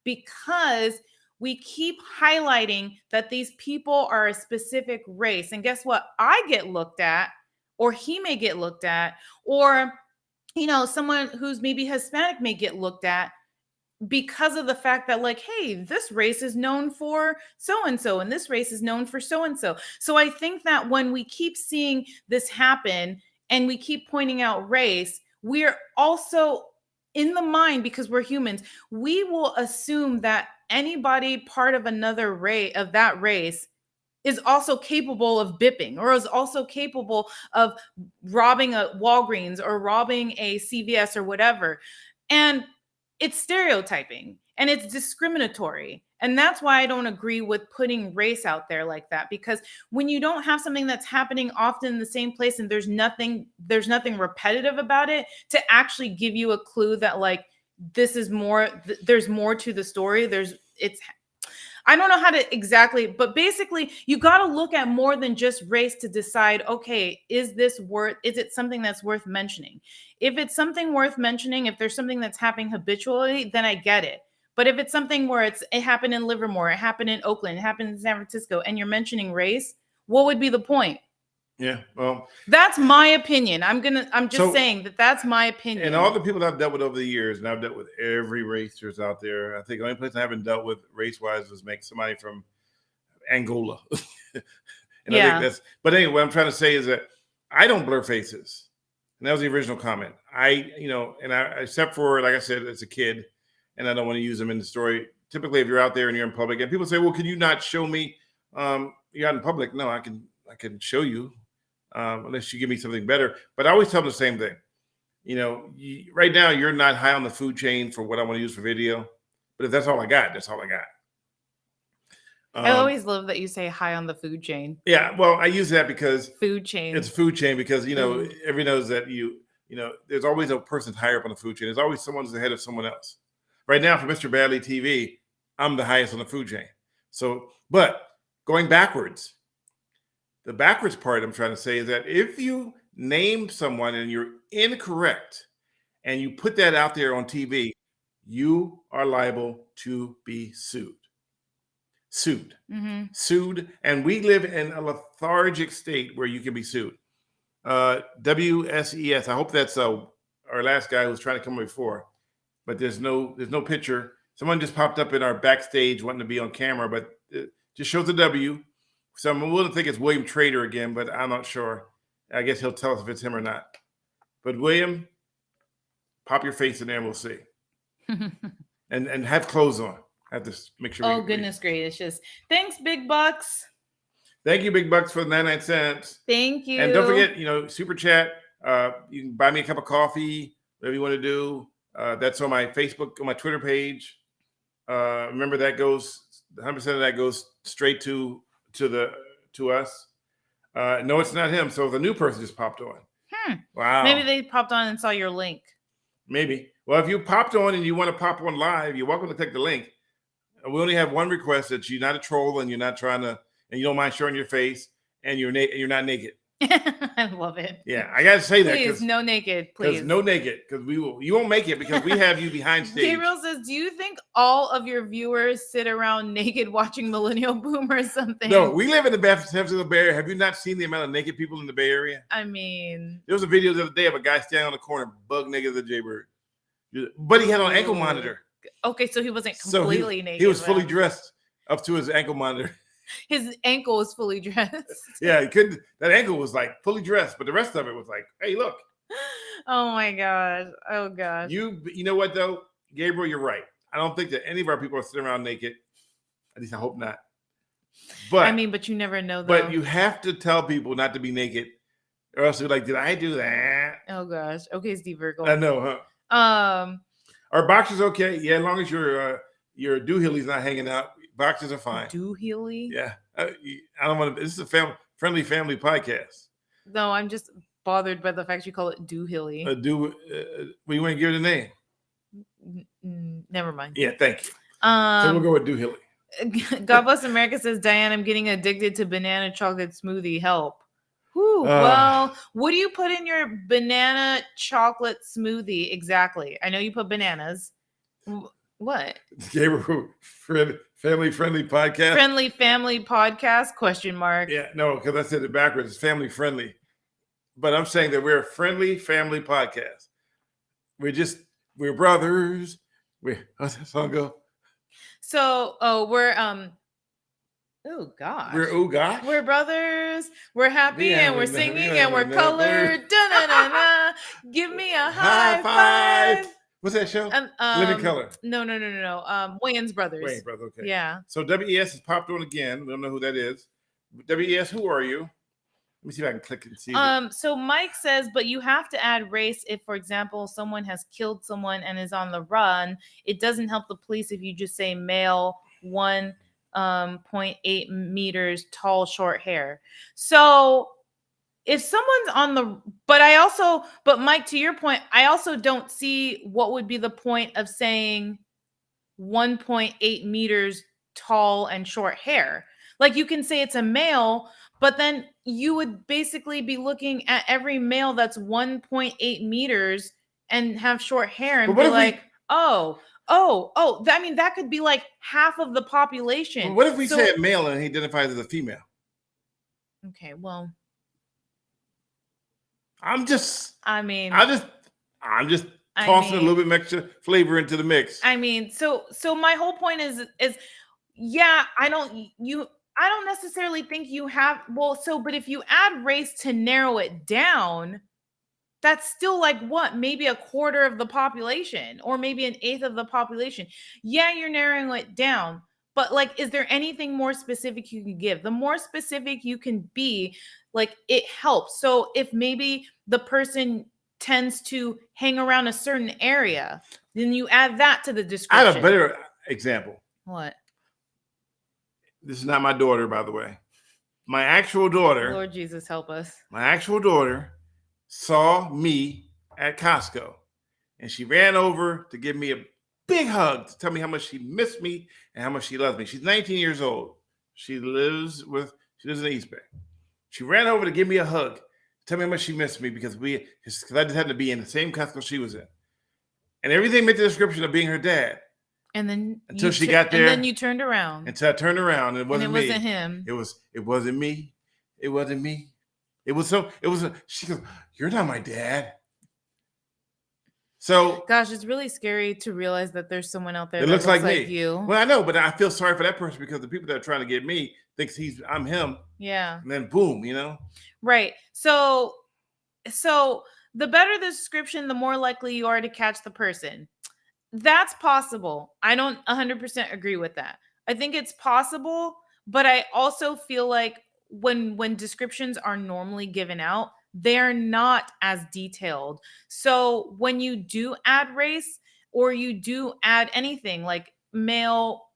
because we keep highlighting that these people are a specific race. And guess what? I get looked at, or he may get looked at, or, someone who's maybe Hispanic may get looked at because of the fact that, like, hey, this race is known for so-and-so, and this race is known for so-and-so. So I think that when we keep seeing this happen and we keep pointing out race, we're also in the mind, because we're humans, we will assume that anybody part of another race, of that race, is also capable of bipping, or is also capable of robbing a Walgreens or robbing a CVS or whatever. And it's stereotyping and it's discriminatory. And that's why I don't agree with putting race out there like that, because when you don't have something that's happening often in the same place and there's nothing repetitive about it to actually give you a clue that like this is more, there's more to the story. I don't know how to exactly, but basically you got to look at more than just race to decide, okay, is it something that's worth mentioning? If it's something worth mentioning, if there's something that's happening habitually, then I get it. But if it's something where it happened in Livermore, it happened in Oakland, it happened in San Francisco, and you're mentioning race, what would be the point? Yeah, well, that's my opinion. I'm just saying that's my opinion. And all the people that I've dealt with over the years, and I've dealt with every race there's out there. I think the only place I haven't dealt with race-wise was make somebody from Angola. And I think but anyway, what I'm trying to say is that I don't blur faces. And that was the original comment. Except for, like I said, as a kid, and I don't want to use them in the story. Typically, if you're out there and you're in public, and people say, well, can you not show me you're out in public? No, I can show you. Unless you give me something better. But I always tell them the same thing. Right now you're not high on the food chain for what I want to use for video. But if that's all I got, that's all I got. I always love that you say high on the food chain. Yeah, well, I use that because food chain. It's food chain because everybody knows that there's always a person higher up on the food chain. There's always someone's ahead of someone else. Right now, for Mr. Badley TV, I'm the highest on the food chain. So, but going backwards. The backwards part I'm trying to say is that if you name someone and you're incorrect and you put that out there on TV, you are liable to be sued. Mm-hmm. Sued. And we live in a lethargic state where you can be sued. WSES. I hope that's our last guy who was trying to come before, but there's no picture. Someone just popped up in our backstage wanting to be on camera, but it just shows a W. So I'm willing to think it's William Trader again, but I'm not sure. I guess he'll tell us if it's him or not. But William, pop your face in there and we'll see. and have clothes on. I have to make sure. Oh, goodness gracious. Thanks, Big Bucks. Thank you, Big Bucks, for the 99 cents. Thank you. And don't forget, super chat. You can buy me a cup of coffee, whatever you want to do. That's on my Facebook, on my Twitter page. Remember, 100% of that goes straight to us. No, it's not him. So the new person just popped on. Wow. Maybe they popped on and saw your link. Maybe. Well, if you popped on and you want to pop on live, you're welcome to click the link. We only have one request: that you're not a troll and you're not trying to, and you don't mind showing your face, and you're not naked. I love it. Yeah, I gotta say that. Please, no naked, please. No naked, because you won't make it because we have you behind stage. Gabriel says, do you think all of your viewers sit around naked watching Millennial Boom or something? No, we live in the San Francisco Bay Area. Have you not seen the amount of naked people in the Bay Area? I mean, there was a video the other day of a guy standing on the corner, bug naked as a jaybird, but he had on an ankle monitor. Okay, so he wasn't completely naked. He was fully dressed up to his ankle monitor. His ankle was fully dressed. Yeah, he couldn't. That ankle was like fully dressed, but the rest of it was like, hey, look. Oh my gosh. Oh gosh. You know what though, Gabriel, you're right. I don't think that any of our people are sitting around naked. At least I hope not. But but you never know. But you have to tell people not to be naked, or else they're like, did I do that? Oh gosh. Okay, Steve Virgo. I know, huh? Are boxers okay? Yeah, as long as your doohilly's not hanging out. Boxers are fine. Doohilly? Yeah. I don't want to. This is a friendly family podcast. No, I'm just bothered by the fact you call it Doohilly. We want to give it a name. Never mind. Yeah, thank you. So we'll go with Doohilly. God Bless America says, Diane, I'm getting addicted to banana chocolate smoothie. Help. Whew, well, what do you put in your banana chocolate smoothie exactly? I know you put bananas. What? Gabriel, family friendly podcast. Friendly family podcast? ? Yeah, no, because I said it backwards. It's family friendly, but I'm saying that we're a friendly family podcast. We're brothers. How's that song go? So, we're oh gosh. We're brothers. We're happy and we're singing and we're colored. Da-na-na-na. Give me a high five. What's that show? Living Color. No. Wayans Brothers. Wayans Brothers. Okay. Yeah. So WES has popped on again. We don't know who that is. WES, who are you? Let me see if I can click and see. So Mike says, but you have to add race if, for example, someone has killed someone and is on the run. It doesn't help the police if you just say male, 1.8 meters tall, short hair. So if someone's on the, but Mike, to your point, I also don't see what would be the point of saying 1.8 meters tall and short hair. Like, you can say it's a male, but then you would basically be looking at every male that's 1.8 meters and have short hair and be like, I mean, that could be like half of the population. What if we say a male and he identifies as a female? Okay, well, I'm just tossing a little bit extra flavor into the mix. I mean, so my whole point is yeah, I don't necessarily think you have, but if you add race to narrow it down, that's still like what? Maybe a quarter of the population or maybe an eighth of the population. Yeah, you're narrowing it down, but like, is there anything more specific you can give? The more specific you can be, like, it helps. So if maybe the person tends to hang around a certain area, then you add that to the description. I have a better example. What? This is not my daughter, by the way. My actual daughter. Lord Jesus, help us. My actual daughter saw me at Costco, and she ran over to give me a big hug to tell me how much she missed me and how much she loves me. She's 19 years old. She lives in the East Bay. She ran over to give me a hug, tell me how much she missed me because I just happened to be in the same Costco she was in, and everything met the description of being her dad. And then until she got there, and then you turned around. Until I turned around, and it wasn't me. It wasn't him. It wasn't me. It wasn't me. She goes, "You're not my dad." So, gosh, it's really scary to realize that there's someone out there that looks like me. You. Well, I know, but I feel sorry for that person because the people that are trying to get me thinks I'm him. Yeah. And then boom, Right. So the better the description, the more likely you are to catch the person. That's possible. I don't 100% agree with that. I think it's possible, but I also feel like when descriptions are normally given out, they're not as detailed. So when you do add race or you do add anything like male,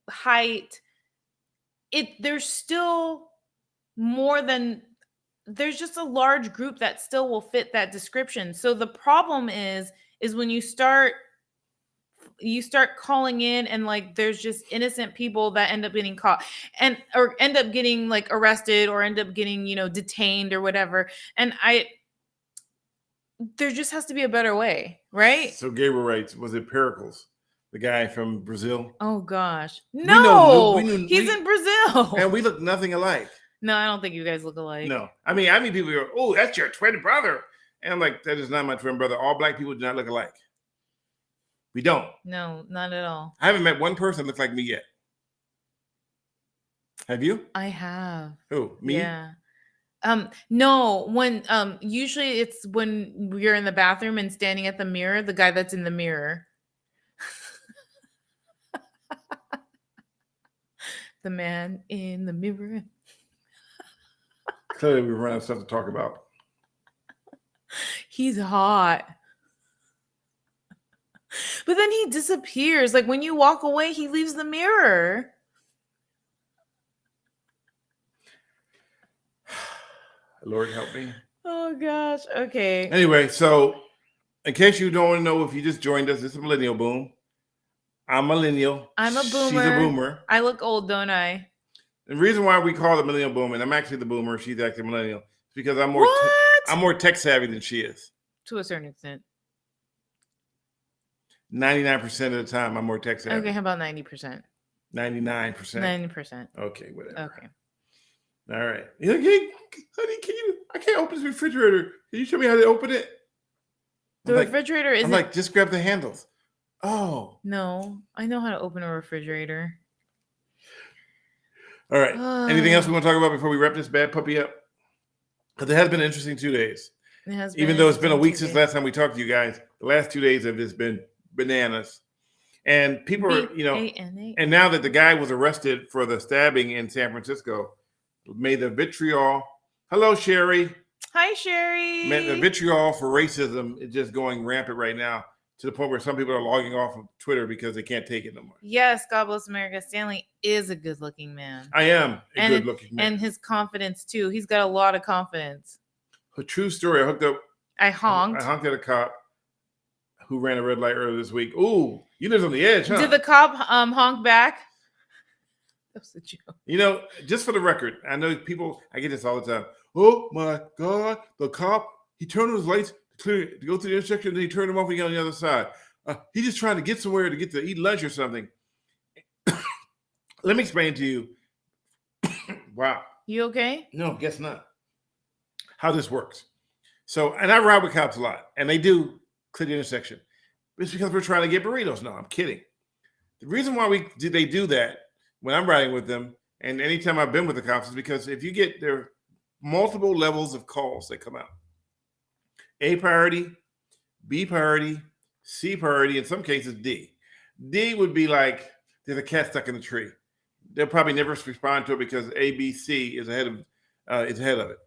height, there's still there's just a large group that still will fit that description. So the problem is when you start calling in and like there's just innocent people that end up getting caught or end up getting like arrested or end up getting, detained or whatever. And there just has to be a better way, right? So Gabriel writes, was it Pericles, the guy from Brazil? Oh gosh. No, he's in Brazil. And we look nothing alike. No, I don't think you guys look alike. No. I mean people go, "Oh, that's your twin brother." And I'm like, that is not my twin brother. All black people do not look alike. We don't. No, not at all. I haven't met one person that looks like me yet. Have you? I have. Who? Me? Yeah. No, when usually it's when you're in the bathroom and standing at the mirror, the guy that's in the mirror. The man in the mirror. Clearly we run out of stuff to talk about. He's hot. But then he disappears. Like when you walk away, he leaves the mirror. Lord help me. Oh gosh. Okay. Anyway, so in case you don't know, if you just joined us, this is Millennial Boom. I'm millennial. I'm a boomer. She's a boomer. I look old, don't I? The reason why we call it Millennial Boom, and I'm actually the boomer, she's actually millennial, is because I'm more tech savvy than she is. To a certain extent. 99% of the time, I'm more tech savvy. Okay, how about 90%? 99%. 90%. Okay, whatever. Okay. All right. You're like, hey, honey, I can't open this refrigerator. Can you show me how to open it? The refrigerator isn't. I'm like, just grab the handles. Oh. No, I know how to open a refrigerator. All right. Anything else we want to talk about before we wrap this bad puppy up? Because it has been an interesting 2 days. Even though it's been a week since last time we talked to you guys, the last 2 days have just been bananas. And people are, and now that the guy was arrested for the stabbing in San Francisco, may the vitriol. Hello, Sherry. Hi, Sherry. Man, the vitriol for racism is just going rampant right now, to the point where some people are logging off of Twitter because they can't take it no more. Yes, God bless America. Stanley is a good-looking man. I am a good-looking man. And his confidence, too. He's got a lot of confidence. A true story. I honked at a cop who ran a red light earlier this week. Ooh, you lived on the edge, huh? Did the cop honk back? That was a joke. Just for the record, I know people, I get this all the time. Oh my God, the cop, he turned on his lights to go through the intersection, then he turned them off and got on the other side. He's just trying to get somewhere to get to eat lunch or something. Let me explain to you. Wow. You okay? No, guess not. How this works. So, and I ride with cops a lot, and they do clear the intersection. It's because we're trying to get burritos. No, I'm kidding. The reason why they do that when I'm riding with them, and anytime I've been with the cops, is because if you get there are multiple levels of calls that come out. A priority, B priority, C priority, in some cases D. D would be like there's a cat stuck in the tree. They'll probably never respond to it because A, B, C is ahead of it.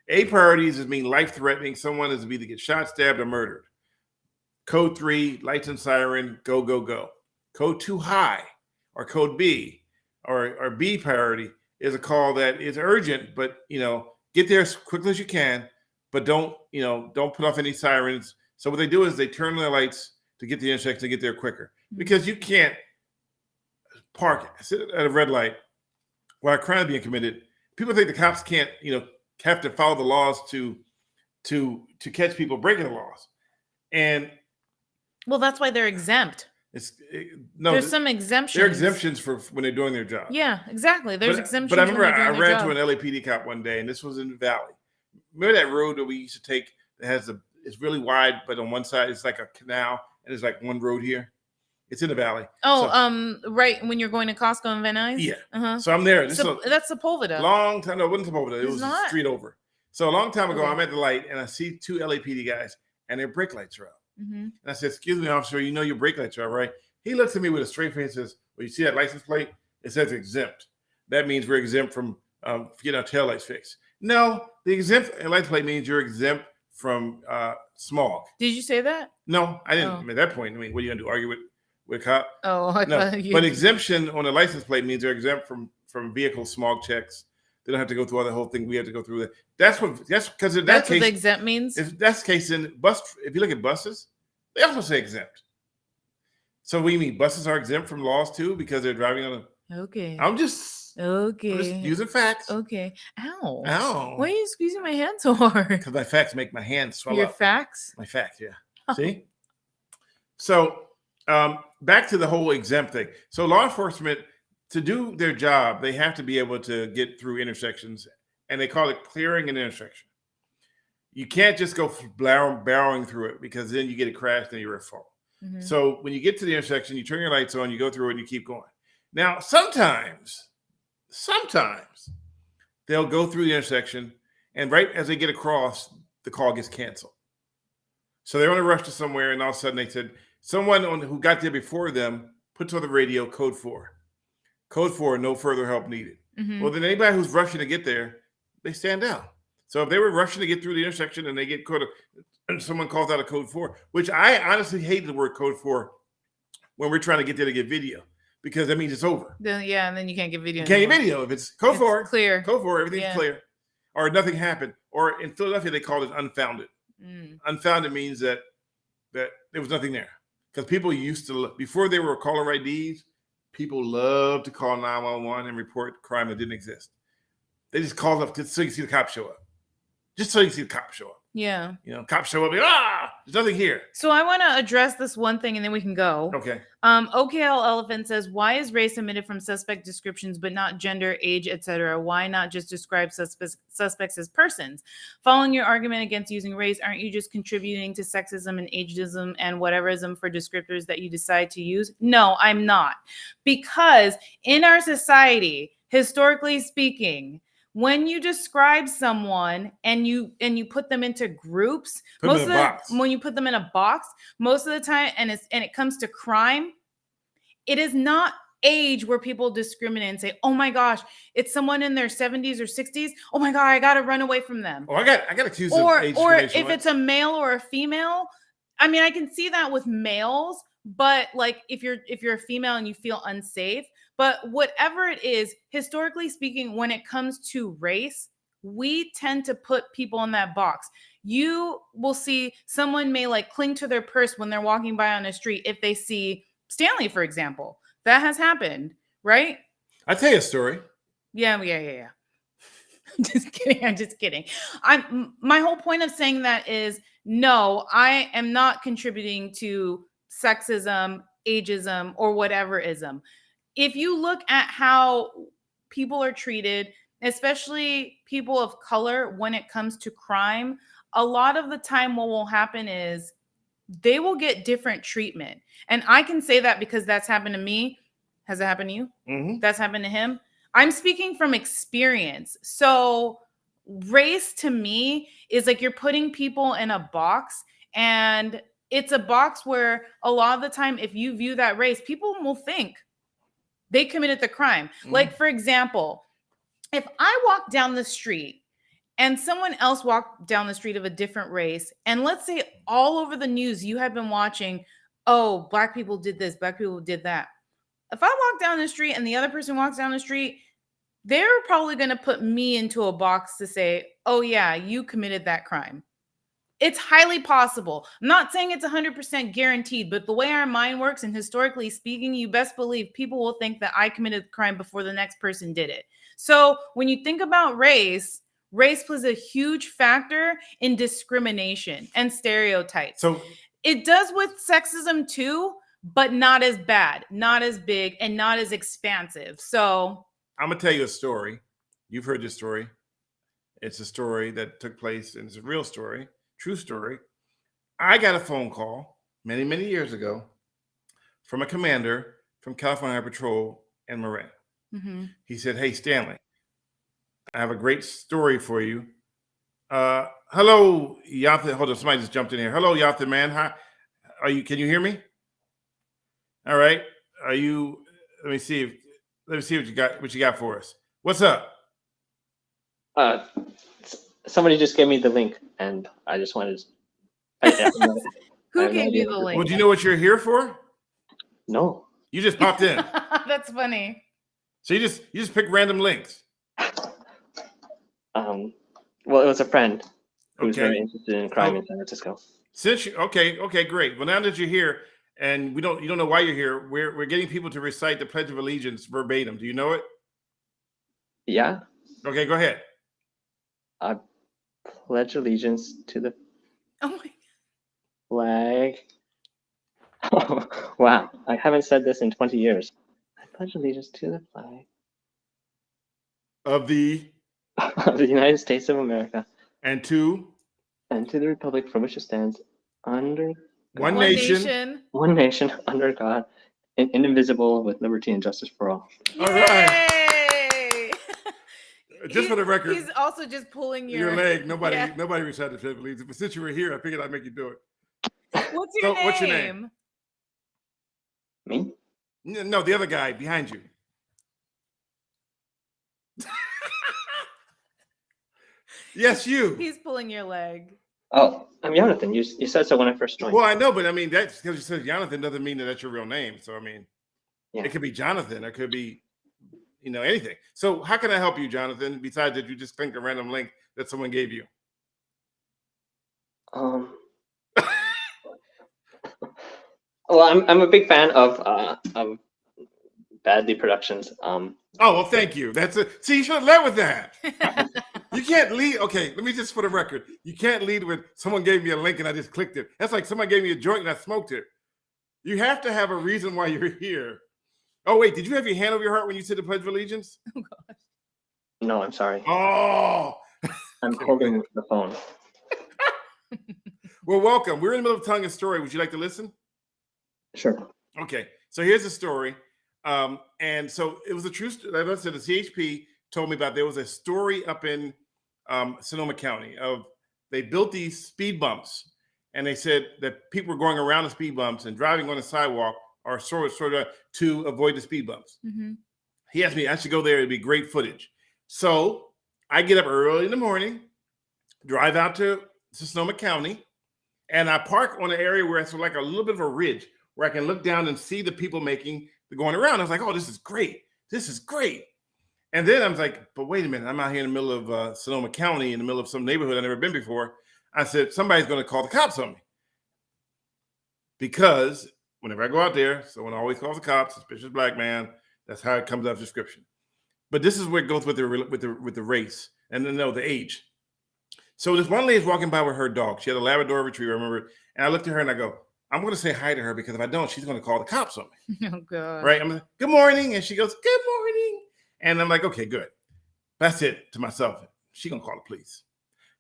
A priorities mean life-threatening. Someone is to either get shot, stabbed, or murdered. Code 3, lights and siren, go, go, go. Code 2 high, or code B, or B priority is a call that is urgent, but get there as quickly as you can, but don't put off any sirens. So what they do is they turn on their lights to get the intersection to get there quicker, because you can't sit at a red light while a crime is being committed. People think the cops can't, have to follow the laws to catch people breaking the laws, and well, that's why they're exempt. There's some exemptions. There are exemptions for when they're doing their job. Yeah, exactly. There's exemptions. But I remember I ran to an LAPD cop one day, and this was in the Valley. Remember that road that we used to take that it's really wide, but on one side it's like a canal, and there's like one road here. It's in the Valley. Oh, right when you're going to Costco in Van Nuys? Yeah. Uh-huh. So I'm there. That's Sepulveda. Long time. No, it wasn't Sepulveda. It was a street over. So a long time ago, I'm at the light, and I see two LAPD guys, and their brake lights are out. Mm-hmm. And I said, "Excuse me, officer, your brake lights are out, right?" He looks at me with a straight face and says, "Well, you see that license plate? It says exempt. That means we're exempt from getting our taillights fixed." No, the exempt license plate means you're exempt from smog. Did you say that? No, I didn't. At that point, what are you going to do? Argue with a cop? Oh, I thought you... But exemption on a license plate means they're exempt from vehicle smog checks. They don't have to go through all the whole thing. We have to go through that. That's because in that case, what the exempt means. If that's the case in bus, if you look at buses, they also say exempt. So what do you mean? Buses are exempt from laws too because they're driving on a. Okay. I'm just using facts. Okay. Ow. Ow. Why are you squeezing my hand so hard? Because my facts make my hand swell Your up. facts? My facts, yeah. See? So back to the whole exempt thing. So law enforcement, to do their job, they have to be able to get through intersections, and they call it clearing an intersection. You can't just go barreling through it because then you get a crash and you're at fault. Mm-hmm. So when you get to the intersection, you turn your lights on, you go through it, and you keep going. Now, sometimes they'll go through the intersection, and right as they get across, the call gets canceled. So they're on a rush to somewhere, and all of a sudden they said, someone who got there before them puts on the radio code 4. Code 4, no further help needed. Mm-hmm. Well, then anybody who's rushing to get there, they stand down. So if they were rushing to get through the intersection and they get caught, and someone calls out a code 4, which I honestly hate the word code 4 when we're trying to get there to get video, because that means it's over. And then you can't get video. You can't get video if it's code 4. Clear. Code 4, everything's clear. Or nothing happened. Or in Philadelphia, they called it unfounded. Mm. Unfounded means that there was nothing there. Because people used to, before they were caller IDs, people loved to call 911 and report crime that didn't exist. They just called up just so you can see the cops show up. Just so you can see the cops show up. Yeah. Cops show up, there's nothing here. So I want to address this one thing and then we can go. Okay. OKL Elephant says, why is race omitted from suspect descriptions, but not gender, age, etc.? Why not just describe suspects as persons? Following your argument against using race, aren't you just contributing to sexism and ageism and whateverism for descriptors that you decide to use? No, I'm not. Because in our society, historically speaking, when you describe someone and you put them into groups, when you put them in a box, most of the time, and it comes to crime, it is not age where people discriminate and say, oh my gosh, it's someone in their 70s or 60s. Oh my God, I got to run away from them. Oh, I got accused of age discrimination. Or if it's a male or a female, I mean, I can see that with males, but like if you're a female and you feel unsafe, but whatever it is, historically speaking, when it comes to race, we tend to put people in that box. You will see someone may like cling to their purse when they're walking by on a street if they see Stanley, for example. That has happened, right? I'll tell you a story. Yeah. I'm just kidding. My whole point of saying that is, no, I am not contributing to sexism, ageism, or whatever ism. If you look at how people are treated, especially people of color, when it comes to crime, a lot of the time what will happen is they will get different treatment. And I can say that because that's happened to me. Has it happened to you? Mm-hmm. That's happened to him. I'm speaking from experience. So race to me is like you're putting people in a box, and it's a box where a lot of the time, if you view that race, people will think they committed the crime. Mm-hmm. Like, for example, if I walk down the street and someone else walked down the street of a different race, and let's say all over the news you had been watching, oh, Black people did this, Black people did that. If I walk down the street and the other person walks down the street, they're probably going to put me into a box to say, oh yeah, you committed that crime. It's highly possible. I'm not saying it's 100% guaranteed, but the way our mind works, and historically speaking, you best believe people will think that I committed the crime before the next person did it. So when you think about race plays a huge factor in discrimination and stereotypes. So it does with sexism too, but not as bad, not as big, and not as expansive. So I'm going to tell you a story. You've heard this story. It's a story that took place, and it's a real story, true story. I got a phone call many, many years ago from a commander from California Patrol in Marin. Mm-hmm. He said, hey, Stanley, I have a great story for you. Hello, Yathan. Hold on, somebody just jumped in here. Hello, Yathan, man. Hi. Can you hear me? All right. Let me see what you got for us. What's up? Somebody just gave me the link, and I just wanted Who gave you the link? Well, do you know what you're here for? No. You just popped in. That's funny. So you just pick random links. Well, it was a friend who was very interested in crime in San Francisco. Okay, great. Well, now that you're here, and you don't know why you're here, we're getting people to recite the Pledge of Allegiance verbatim. Do you know it? Yeah. Okay, go ahead. I pledge allegiance to the flag. Oh, wow, I haven't said this in 20 years. I pledge allegiance to the flag of the United States of America, and to the republic for which it stands, under one nation under God, indivisible, with liberty and justice for all. All right. Just for the record, he's also just pulling your leg. Nobody recited the Pledge of Allegiance, but since you were here, I figured I'd make you do it. What's your name? Me? No, the other guy behind you. Yes, you. He's pulling your leg. Oh, I'm Jonathan. You said so when I first joined. Well, I know, but I mean, that's because you said Jonathan doesn't mean that that's your real name. So, I mean, It could be Jonathan. It could be, anything. So how can I help you, Jonathan, besides that you just clicked a random link that someone gave you? Well, I'm a big fan of Badly Productions. Oh, well, thank you. That's it. See, you should have led with that. You can't lead. Okay, let me just for the record. You can't lead with someone gave me a link and I just clicked it. That's like somebody gave me a joint and I smoked it. You have to have a reason why you're here. Oh, wait, did you have your hand over your heart when you said the Pledge of Allegiance? Oh, gosh. No, I'm sorry. Oh. I'm holding the phone. Well, welcome. We're in the middle of telling a story. Would you like to listen? Sure. Okay, so here's the story. And so it was a true story. Like I said, the CHP told me about, there was a story up in Sonoma County of, they built these speed bumps, and they said that people were going around the speed bumps and driving on the sidewalk or sort of to avoid the speed bumps. Mm-hmm. He asked me, I should go there. It'd be great footage. So I get up early in the morning, drive out to Sonoma County, and I park on an area where it's like a little bit of a ridge where I can look down and see the people going around. I was like, oh, this is great. This is great. And then I was like, but wait a minute. I'm out here in the middle of Sonoma County, in the middle of some neighborhood I've never been before. I said, somebody's going to call the cops on me. Because whenever I go out there, someone always calls the cops, suspicious black man. That's how it comes out of description. But this is where it goes with the race and then the age. So this one lady's walking by with her dog. She had a Labrador Retriever, I remember. And I looked at her and I go, I'm going to say hi to her, because if I don't, she's going to call the cops on me. Oh, God. Right? I'm like, good morning. And she goes, good morning. And I'm like, okay, good. That's it to myself. She going to call the police.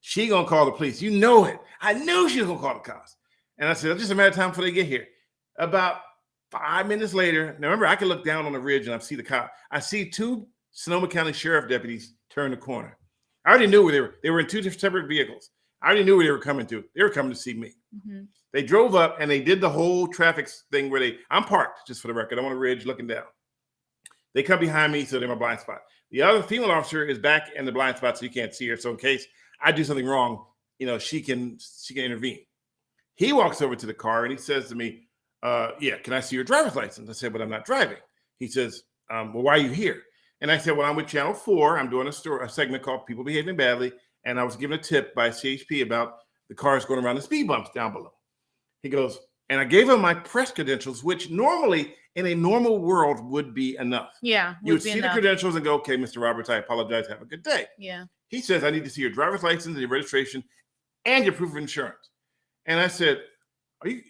She going to call the police. You know it. I knew she was going to call the cops. And I said, it's just a matter of time before they get here. About 5 minutes later, now remember, I can look down on the ridge and I see the cop. I see 2 Sonoma County Sheriff deputies turn the corner. I already knew where they were. They were in 2 separate vehicles. I already knew where they were coming to. They were coming to see me. Mm-hmm. They drove up and they did the whole traffic thing where I'm parked, just for the record. I'm on a ridge looking down. They come behind me, so they're my blind spot. The other female officer is back in the blind spot, so you can't see her. So in case I do something wrong, she can intervene. He walks over to the car and he says to me, yeah, can I see your driver's license? I said, but I'm not driving. He says, well, why are you here? And I said, well, I'm with Channel 4. I'm doing a segment called People Behaving Badly. And I was given a tip by CHP about the cars going around the speed bumps down below. He goes, and I gave him my press credentials, which normally in a normal world would be enough. Yeah. You would see the credentials and go, okay, Mr. Roberts, I apologize. Have a good day. Yeah. He says, I need to see your driver's license and your registration and your proof of insurance. And I said, you're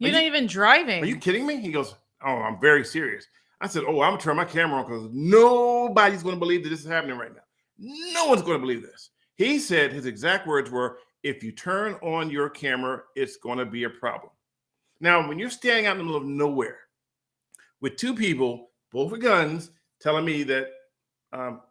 not even driving. Are you kidding me? He goes, oh, I'm very serious. I said, oh, I'm going to turn my camera on because nobody's going to believe that this is happening right now. No one's going to believe this. He said his exact words were, if you turn on your camera, it's going to be a problem. Now, when you're standing out in the middle of nowhere with 2 people, both with guns, telling me that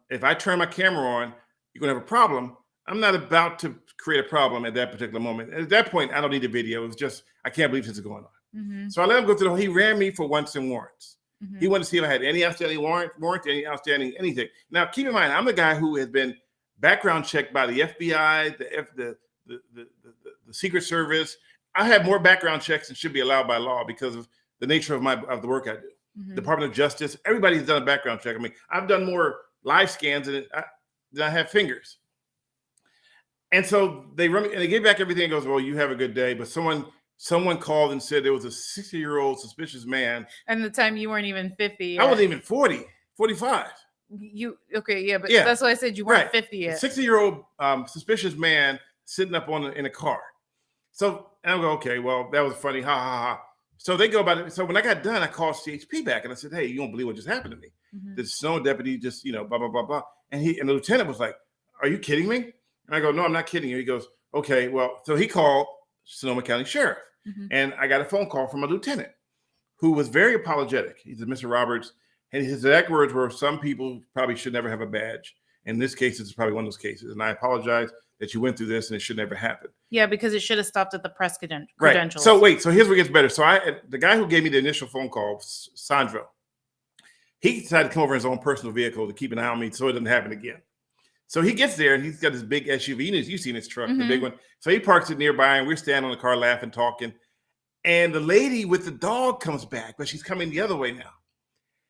if I turn my camera on, you're going to have a problem, I'm not about to create a problem at that particular moment. At that point, I don't need a video. It's just, I can't believe this is going on. Mm-hmm. So I let him go through he ran me for wants and warrants. Mm-hmm. He wanted to see if I had any outstanding warrant, any outstanding anything. Now, keep in mind, I'm the guy who has been background checked by the FBI, the Secret Service. I have more background checks than should be allowed by law because of the nature of the work I do. Mm-hmm. Department of Justice, everybody's done a background check. I mean, I've done more live scans than I have fingers. And so they run me, and they gave back everything and goes, well, you have a good day. But someone called and said there was a 60-year-old suspicious man. And the time you weren't even 50 yet. I wasn't even 40, 45. That's why I said you weren't 50 yet. 60-year-old suspicious man sitting up in a car. So and I go, okay, well, that was funny. Ha ha ha. So they go about it. So when I got done, I called CHP back and I said, hey, you don't believe what just happened to me. Mm-hmm. The snow deputy just, blah, blah, blah, blah. And the lieutenant was like, are you kidding me? And I go, no, I'm not kidding you. He goes, okay, well, so he called Sonoma County Sheriff. Mm-hmm. And I got a phone call from a lieutenant who was very apologetic. He said, Mr. Roberts, and his exact words were, some people probably should never have a badge. In this case, it's probably one of those cases. And I apologize that you went through this and it should never happen. Yeah, because it should have stopped at the press credentials. Right. So here's where it gets better. So the guy who gave me the initial phone call, Sandro, he decided to come over in his own personal vehicle to keep an eye on me so it doesn't happen again. So he gets there and he's got this big SUV. You've seen his truck, mm-hmm. the big one. So he parks it nearby and we're standing on the car laughing, talking. And the lady with the dog comes back, but she's coming the other way now.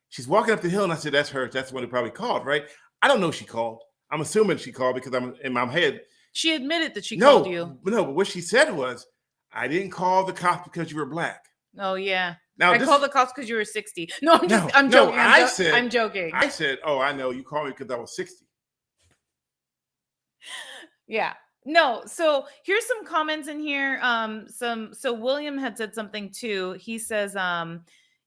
She's walking up the hill and I said, that's her. That's the one who probably called, right? I don't know if she called. I'm assuming she called because I'm in my head. She admitted that she called you. No, but what she said was, I didn't call the cops because you were black. Oh, yeah. Now, I called the cops because you were 60. No, I'm joking. I'm joking. I said, oh, I know. You called me because I was 60. Yeah. No. So here's some comments in here. So William had said something too. He says,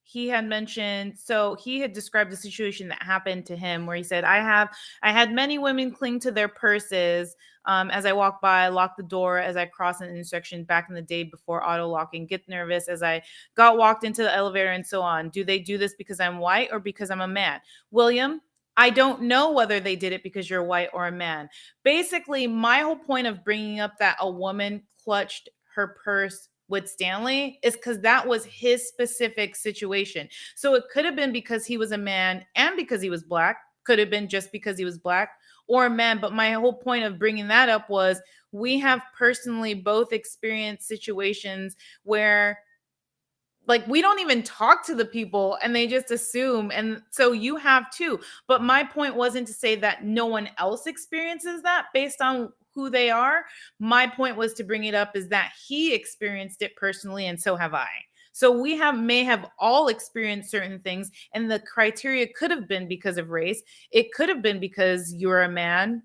he had mentioned, so he had described the situation that happened to him where he said, I had many women cling to their purses as I walk by, lock the door as I cross an intersection back in the day before auto locking, get nervous as I got walked into the elevator and so on. Do they do this because I'm white or because I'm a man? William, I don't know whether they did it because you're white or a man. Basically, my whole point of bringing up that a woman clutched her purse with Stanley is because that was his specific situation. So it could have been because he was a man and because he was black. Could have been just because he was black or a man. But my whole point of bringing that up was we have personally both experienced situations where like we don't even talk to the people and they just assume. And so you have too. But my point wasn't to say that no one else experiences that based on who they are. My point was to bring it up is that he experienced it personally and so have I. So we may have all experienced certain things, and the criteria could have been because of race. It could have been because you're a man,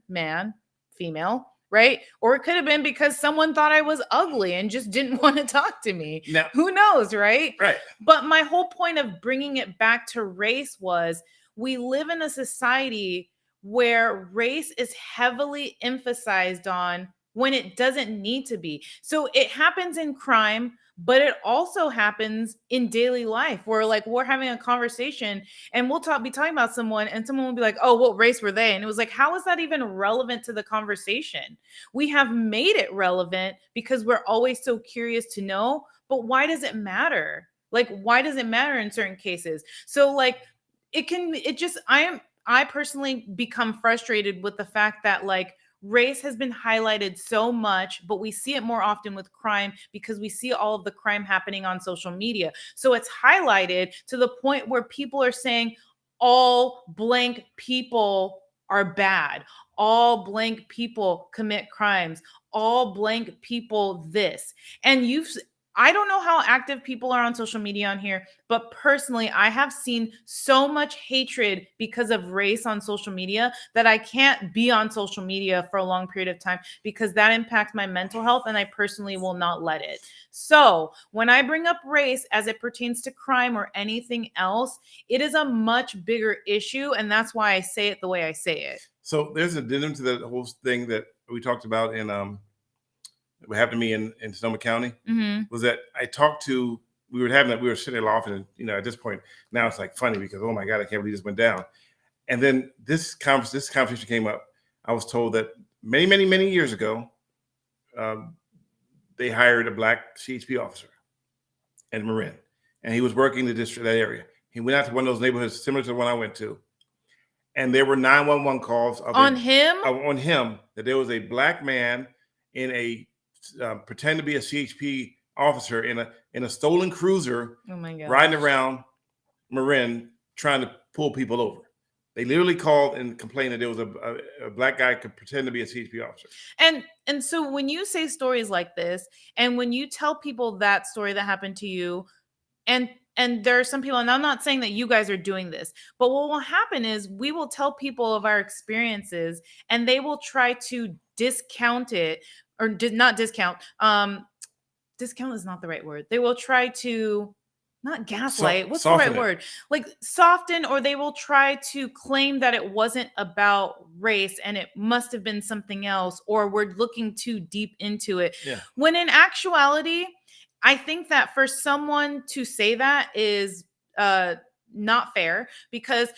female, right? Or it could have been because someone thought I was ugly and just didn't want to talk to me. Now, who knows, right? Right. But my whole point of bringing it back to race was we live in a society where race is heavily emphasized on when it doesn't need to be. So it happens in crime, but it also happens in daily life where like we're having a conversation and we'll be talking about someone and someone will be like, oh, what race were they? And it was like, how is that even relevant to the conversation? We have made it relevant because we're always so curious to know, but why does it matter? Like, why does it matter in certain cases? So like I personally become frustrated with the fact that like race has been highlighted so much, but we see it more often with crime because we see all of the crime happening on social media. So it's highlighted to the point where people are saying all blank people are bad. All blank people commit crimes. All blank people this. And I don't know how active people are on social media on here, but personally, I have seen so much hatred because of race on social media that I can't be on social media for a long period of time because that impacts my mental health and I personally will not let it. So when I bring up race as it pertains to crime or anything else, it is a much bigger issue. And that's why I say it the way I say it. So there's an addendum to the whole thing that we talked about in what happened to me in Sonoma County was that we were sitting there laughing, and at this point now it's like funny because oh my God, I can't believe this went down. And then this conversation came up. I was told that many years ago, they hired a black CHP officer in Marin, and he was working that area. He went out to one of those neighborhoods similar to the one I went to, and there were 911 calls on him that there was a black man in a pretend to be a CHP officer in a stolen cruiser, oh my God, riding around Marin trying to pull people over. They literally called and complained that there was a black guy could pretend to be a CHP officer. And so when you say stories like this, and when you tell people that story that happened to you, and there are some people, and I'm not saying that you guys are doing this, but what will happen is we will tell people of our experiences and they will try to discount it or not discount. Discount is not the right word. They will try to not gaslight. What's the right word? Like soften, or they will try to claim that it wasn't about race and it must have been something else, or we're looking too deep into it. Yeah. When in actuality, I think that for someone to say that is not fair because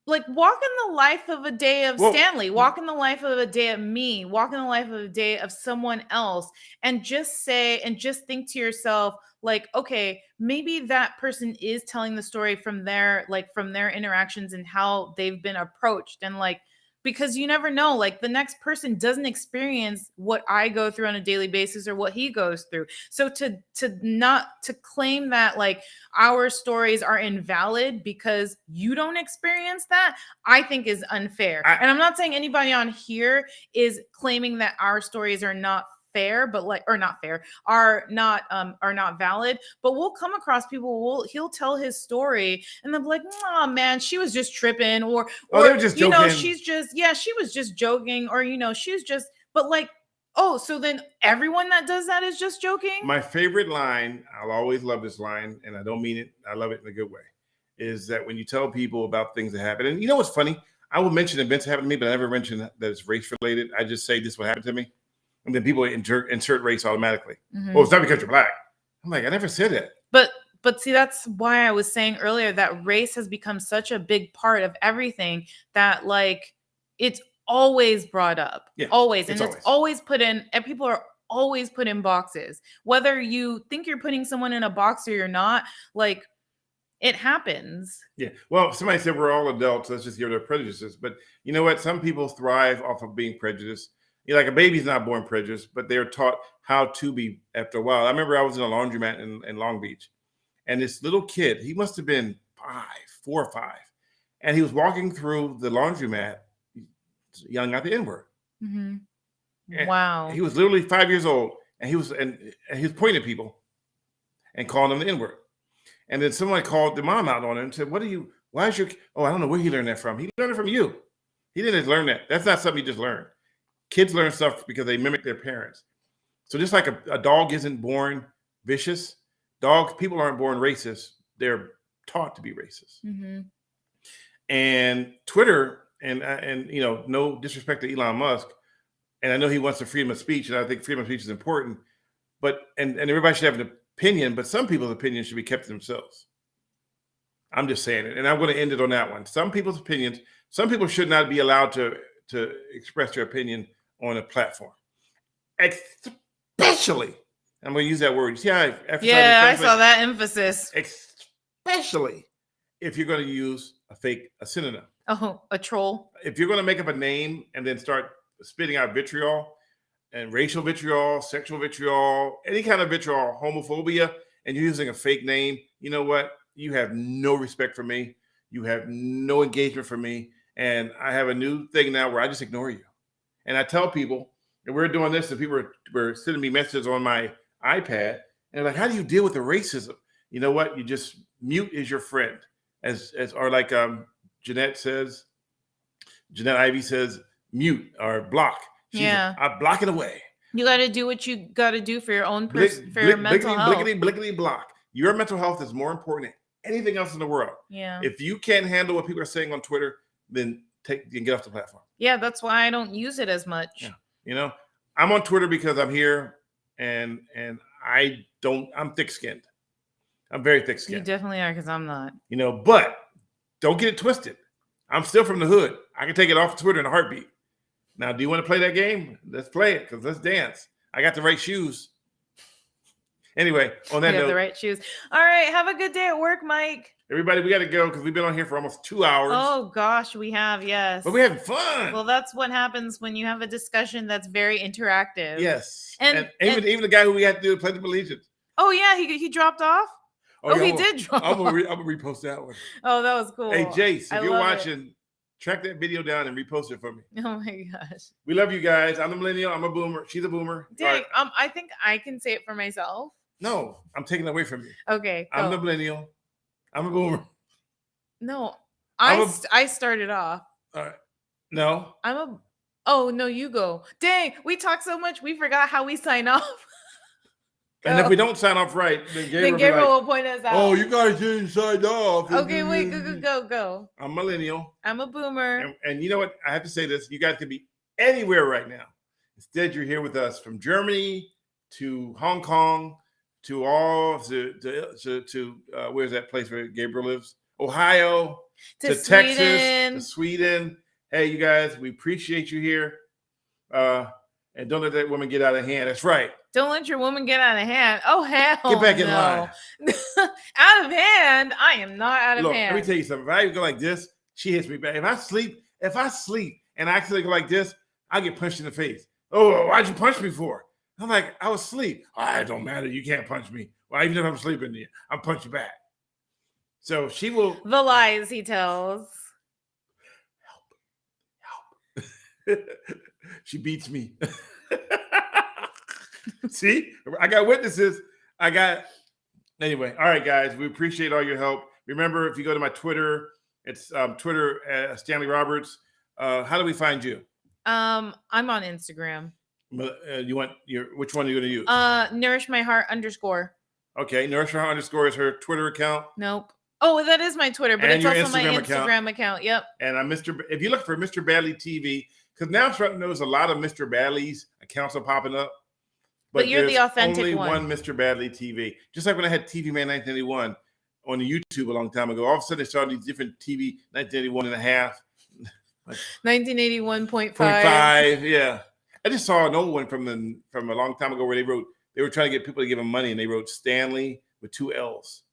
like walk in the life of a day of Stanley, walk in the life of a day of me, walk in the life of a day of someone else, and just think to yourself, like, okay, maybe that person is telling the story from their interactions and how they've been approached. And like, because you never know, like the next person doesn't experience what I go through on a daily basis or what he goes through. So to claim that like our stories are invalid because you don't experience that, I think is unfair. And I'm not saying anybody on here is claiming that our stories are not fair, but like, or not fair, are not valid, but we'll come across people, he'll tell his story and they'll be like, oh man, she was just tripping, or they're just joking. She was just joking, or she's just, but like, oh, so then everyone that does that is just joking? My favorite line, I'll always love this line, and I don't mean it, I love it in a good way, is that when you tell people about things that happen, and what's funny, I will mention events that happened to me, but I never mention that it's race related. I just say this is what happened to me. And then people insert race automatically. Mm-hmm. Well, it's not because you're black. I'm like, I never said that. But But see, that's why I was saying earlier that race has become such a big part of everything that like it's always brought up. Yeah, always. And it's always put in, and people are always put in boxes. Whether you think you're putting someone in a box or you're not, like it happens. Yeah. Well, somebody said we're all adults. Let's just get rid of prejudices. But you know what? Some people thrive off of being prejudiced. You know, like a baby's not born prejudiced, but they're taught how to be after a while. I remember I was in a laundromat in Long Beach, and this little kid, he must have been 4 or 5, and he was walking through the laundromat yelling out the N-word. Mm-hmm. Wow. He was literally 5 years old, and he was pointing at people and calling them the N-word. And then someone called the mom out on him and said, why is your, I don't know where he learned that from. He learned it from you. He didn't just learn that. That's not something you just learn. Kids learn stuff because they mimic their parents. So just like a dog isn't born vicious, people aren't born racist. They're taught to be racist. Mm-hmm. And Twitter, and you know, no disrespect to Elon Musk, and I know he wants the freedom of speech, and I think freedom of speech is important, but and everybody should have an opinion, but some people's opinions should be kept to themselves. I'm just saying it, and I'm going to end it on that one. Some people's opinions, some people should not be allowed to express their opinion on a platform, especially. I'm going to use that word. You see how I saw that emphasis. Especially if you're going to use a synonym. Oh, a troll. If you're going to make up a name and then start spitting out vitriol and racial vitriol, sexual vitriol, any kind of vitriol, homophobia, and you're using a fake name, you know what? You have no respect for me. You have no engagement for me. And I have a new thing now where I just ignore you. And I tell people, and we're doing this, and people were sending me messages on my iPad, and they're like, how do you deal with the racism? You know what? You just mute is your friend. Or like Jeanette Ivy says, mute or block. I block it away. You got to do what you got to do for your own your mental health. Blickety block. Your mental health is more important than anything else in the world. Yeah. If you can't handle what people are saying on Twitter, then get off the platform. Yeah, that's why I don't use it as much. Yeah. You know, I'm on Twitter because I'm here, and I'm thick-skinned. I'm very thick-skinned. You definitely are, because I'm not. You know, but don't get it twisted. I'm still from the hood. I can take it off Twitter in a heartbeat. Now, do you want to play that game? Let's play it, because let's dance. I got the right shoes. Anyway, on that note, the right shoes. All right, have a good day at work, Mike. Everybody, we got to go because we've been on here for almost 2 hours. Oh gosh, we have, yes. But we're having fun. Well, that's what happens when you have a discussion that's very interactive. Yes, and even the guy who we had to do the Pledge of Allegiance. Oh yeah, he dropped off. He did drop off. I'm gonna repost that one. Oh, that was cool. Hey Jace, if you're watching, track that video down and repost it for me. Oh my gosh. We love you guys. I'm a millennial. I'm a boomer. She's a boomer. Dang, I think I can say it for myself. No, I'm taking it away from you. Okay. I'm the millennial. I'm a boomer. No, I started off. All right. No. Oh no, you go. Dang, we talk so much we forgot how we sign off. And if we don't sign off right, then Gabriel will point us out. Oh, you guys didn't sign off. Okay, wait, go. I'm millennial. I'm a boomer. And you know what? I have to say this. You guys could be anywhere right now. Instead, you're here with us from Germany to Hong Kong to where's that place where Gabriel lives? Ohio to Texas to Sweden. Hey, you guys, we appreciate you here. And don't let that woman get out of hand. That's right. Don't let your woman get out of hand. Oh, hell Get back in line. Out of hand? I am not out of hand. Let me tell you something. If I go like this, she hits me back. If I sleep and I actually go like this, I get punched in the face. Oh, why'd you punch me for? I'm like, I was asleep. Oh, it don't matter. You can't punch me. Well, even if I'm sleeping, I'll punch you back. So she will. The lies he tells. Help. She beats me. See, I got witnesses. Anyway. All right, guys, we appreciate all your help. Remember, if you go to my Twitter, it's Twitter Stanley Roberts. How do we find you? I'm on Instagram. You want which one are you going to use? Nourish My Heart _. Okay, Nourish My Heart _ is her Twitter account. Nope. Oh, that is my Twitter, but it's also my Instagram account. Yep. And if you look for Mr. Badley TV, because now I'm starting to notice a lot of Mr. Badley's accounts are popping up. But you're the authentic only one. Mr. Badley TV. Just like when I had TV Man 1981 on the YouTube a long time ago. All of a sudden, they started these different TV 1981 and a half. 1981.5. 0.5, yeah. I just saw an old one from a long time ago where they were trying to get people to give them money, and they wrote Stanley with 2 L's.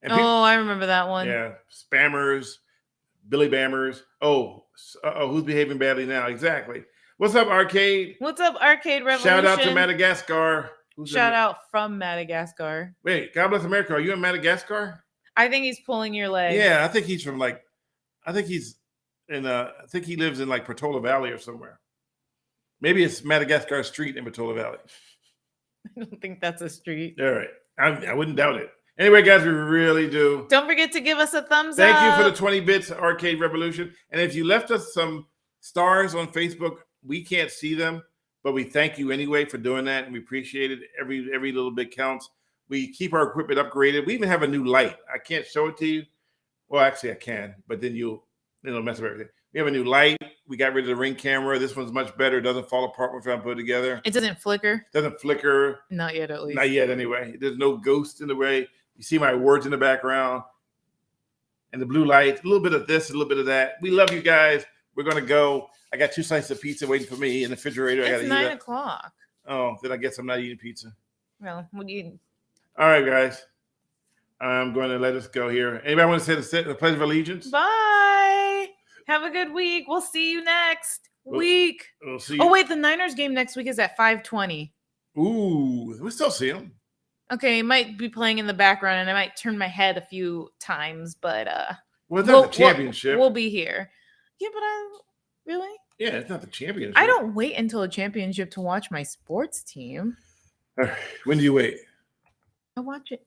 And I remember that one. Yeah, spammers, Billy Bammers. Who's behaving badly now? Exactly. What's up, Arcade? What's up, Arcade Revolution? Shout out to Madagascar. Shout out from Madagascar. Wait, God bless America. Are you in Madagascar? I think he's pulling your leg. Yeah, I think he's from I think he lives in like Portola Valley or somewhere. Maybe it's Madagascar Street in Portola Valley. I don't think that's a street. All right. I wouldn't doubt it. Anyway, guys, we really do. Don't forget to give us a thumbs up. Thank you for the 20 bits, Arcade Revolution. And if you left us some stars on Facebook, we can't see them, but we thank you anyway for doing that, and we appreciate it. Every little bit counts. We keep our equipment upgraded. We even have a new light. I can't show it to you. Well, actually, I can, but then it'll mess up everything. We have a new light. We got rid of the Ring camera. This one's much better. It doesn't fall apart when I put it together. It doesn't flicker. Doesn't flicker. Not yet, at least. Not yet, anyway. There's no ghost in the way. You see my words in the background and the blue light. A little bit of this, a little bit of that. We love you guys. We're going to go. I got 2 slices of pizza waiting for me in the refrigerator. It's 9 o'clock. Oh, then I guess I'm not eating pizza. Well, what do you? All right, guys. I'm going to let us go here. Anybody want to say the Pledge of Allegiance? Bye. Have a good week. We'll see you next week. We'll see you. Oh, wait. The Niners game next week is at 5:20. Ooh, we still see them. Okay, it might be playing in the background, and I might turn my head a few times, but well, it's not the championship. We'll be here. Yeah, but really? Yeah, it's not the championship. I don't wait until a championship to watch my sports team. All right. When do you wait? I watch it.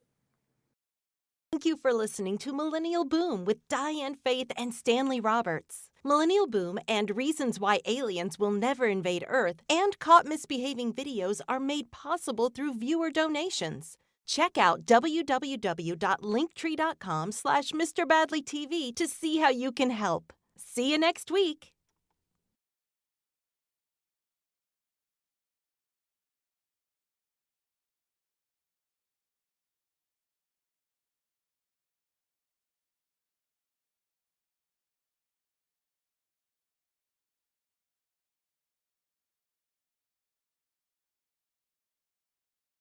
Thank you for listening to Millennial Boom with Diane Faith and Stanley Roberts. Millennial Boom and Reasons Why Aliens Will Never Invade Earth and Caught Misbehaving videos are made possible through viewer donations. Check out www.linktree.com/MrBadleyTV to see how you can help. See you next week.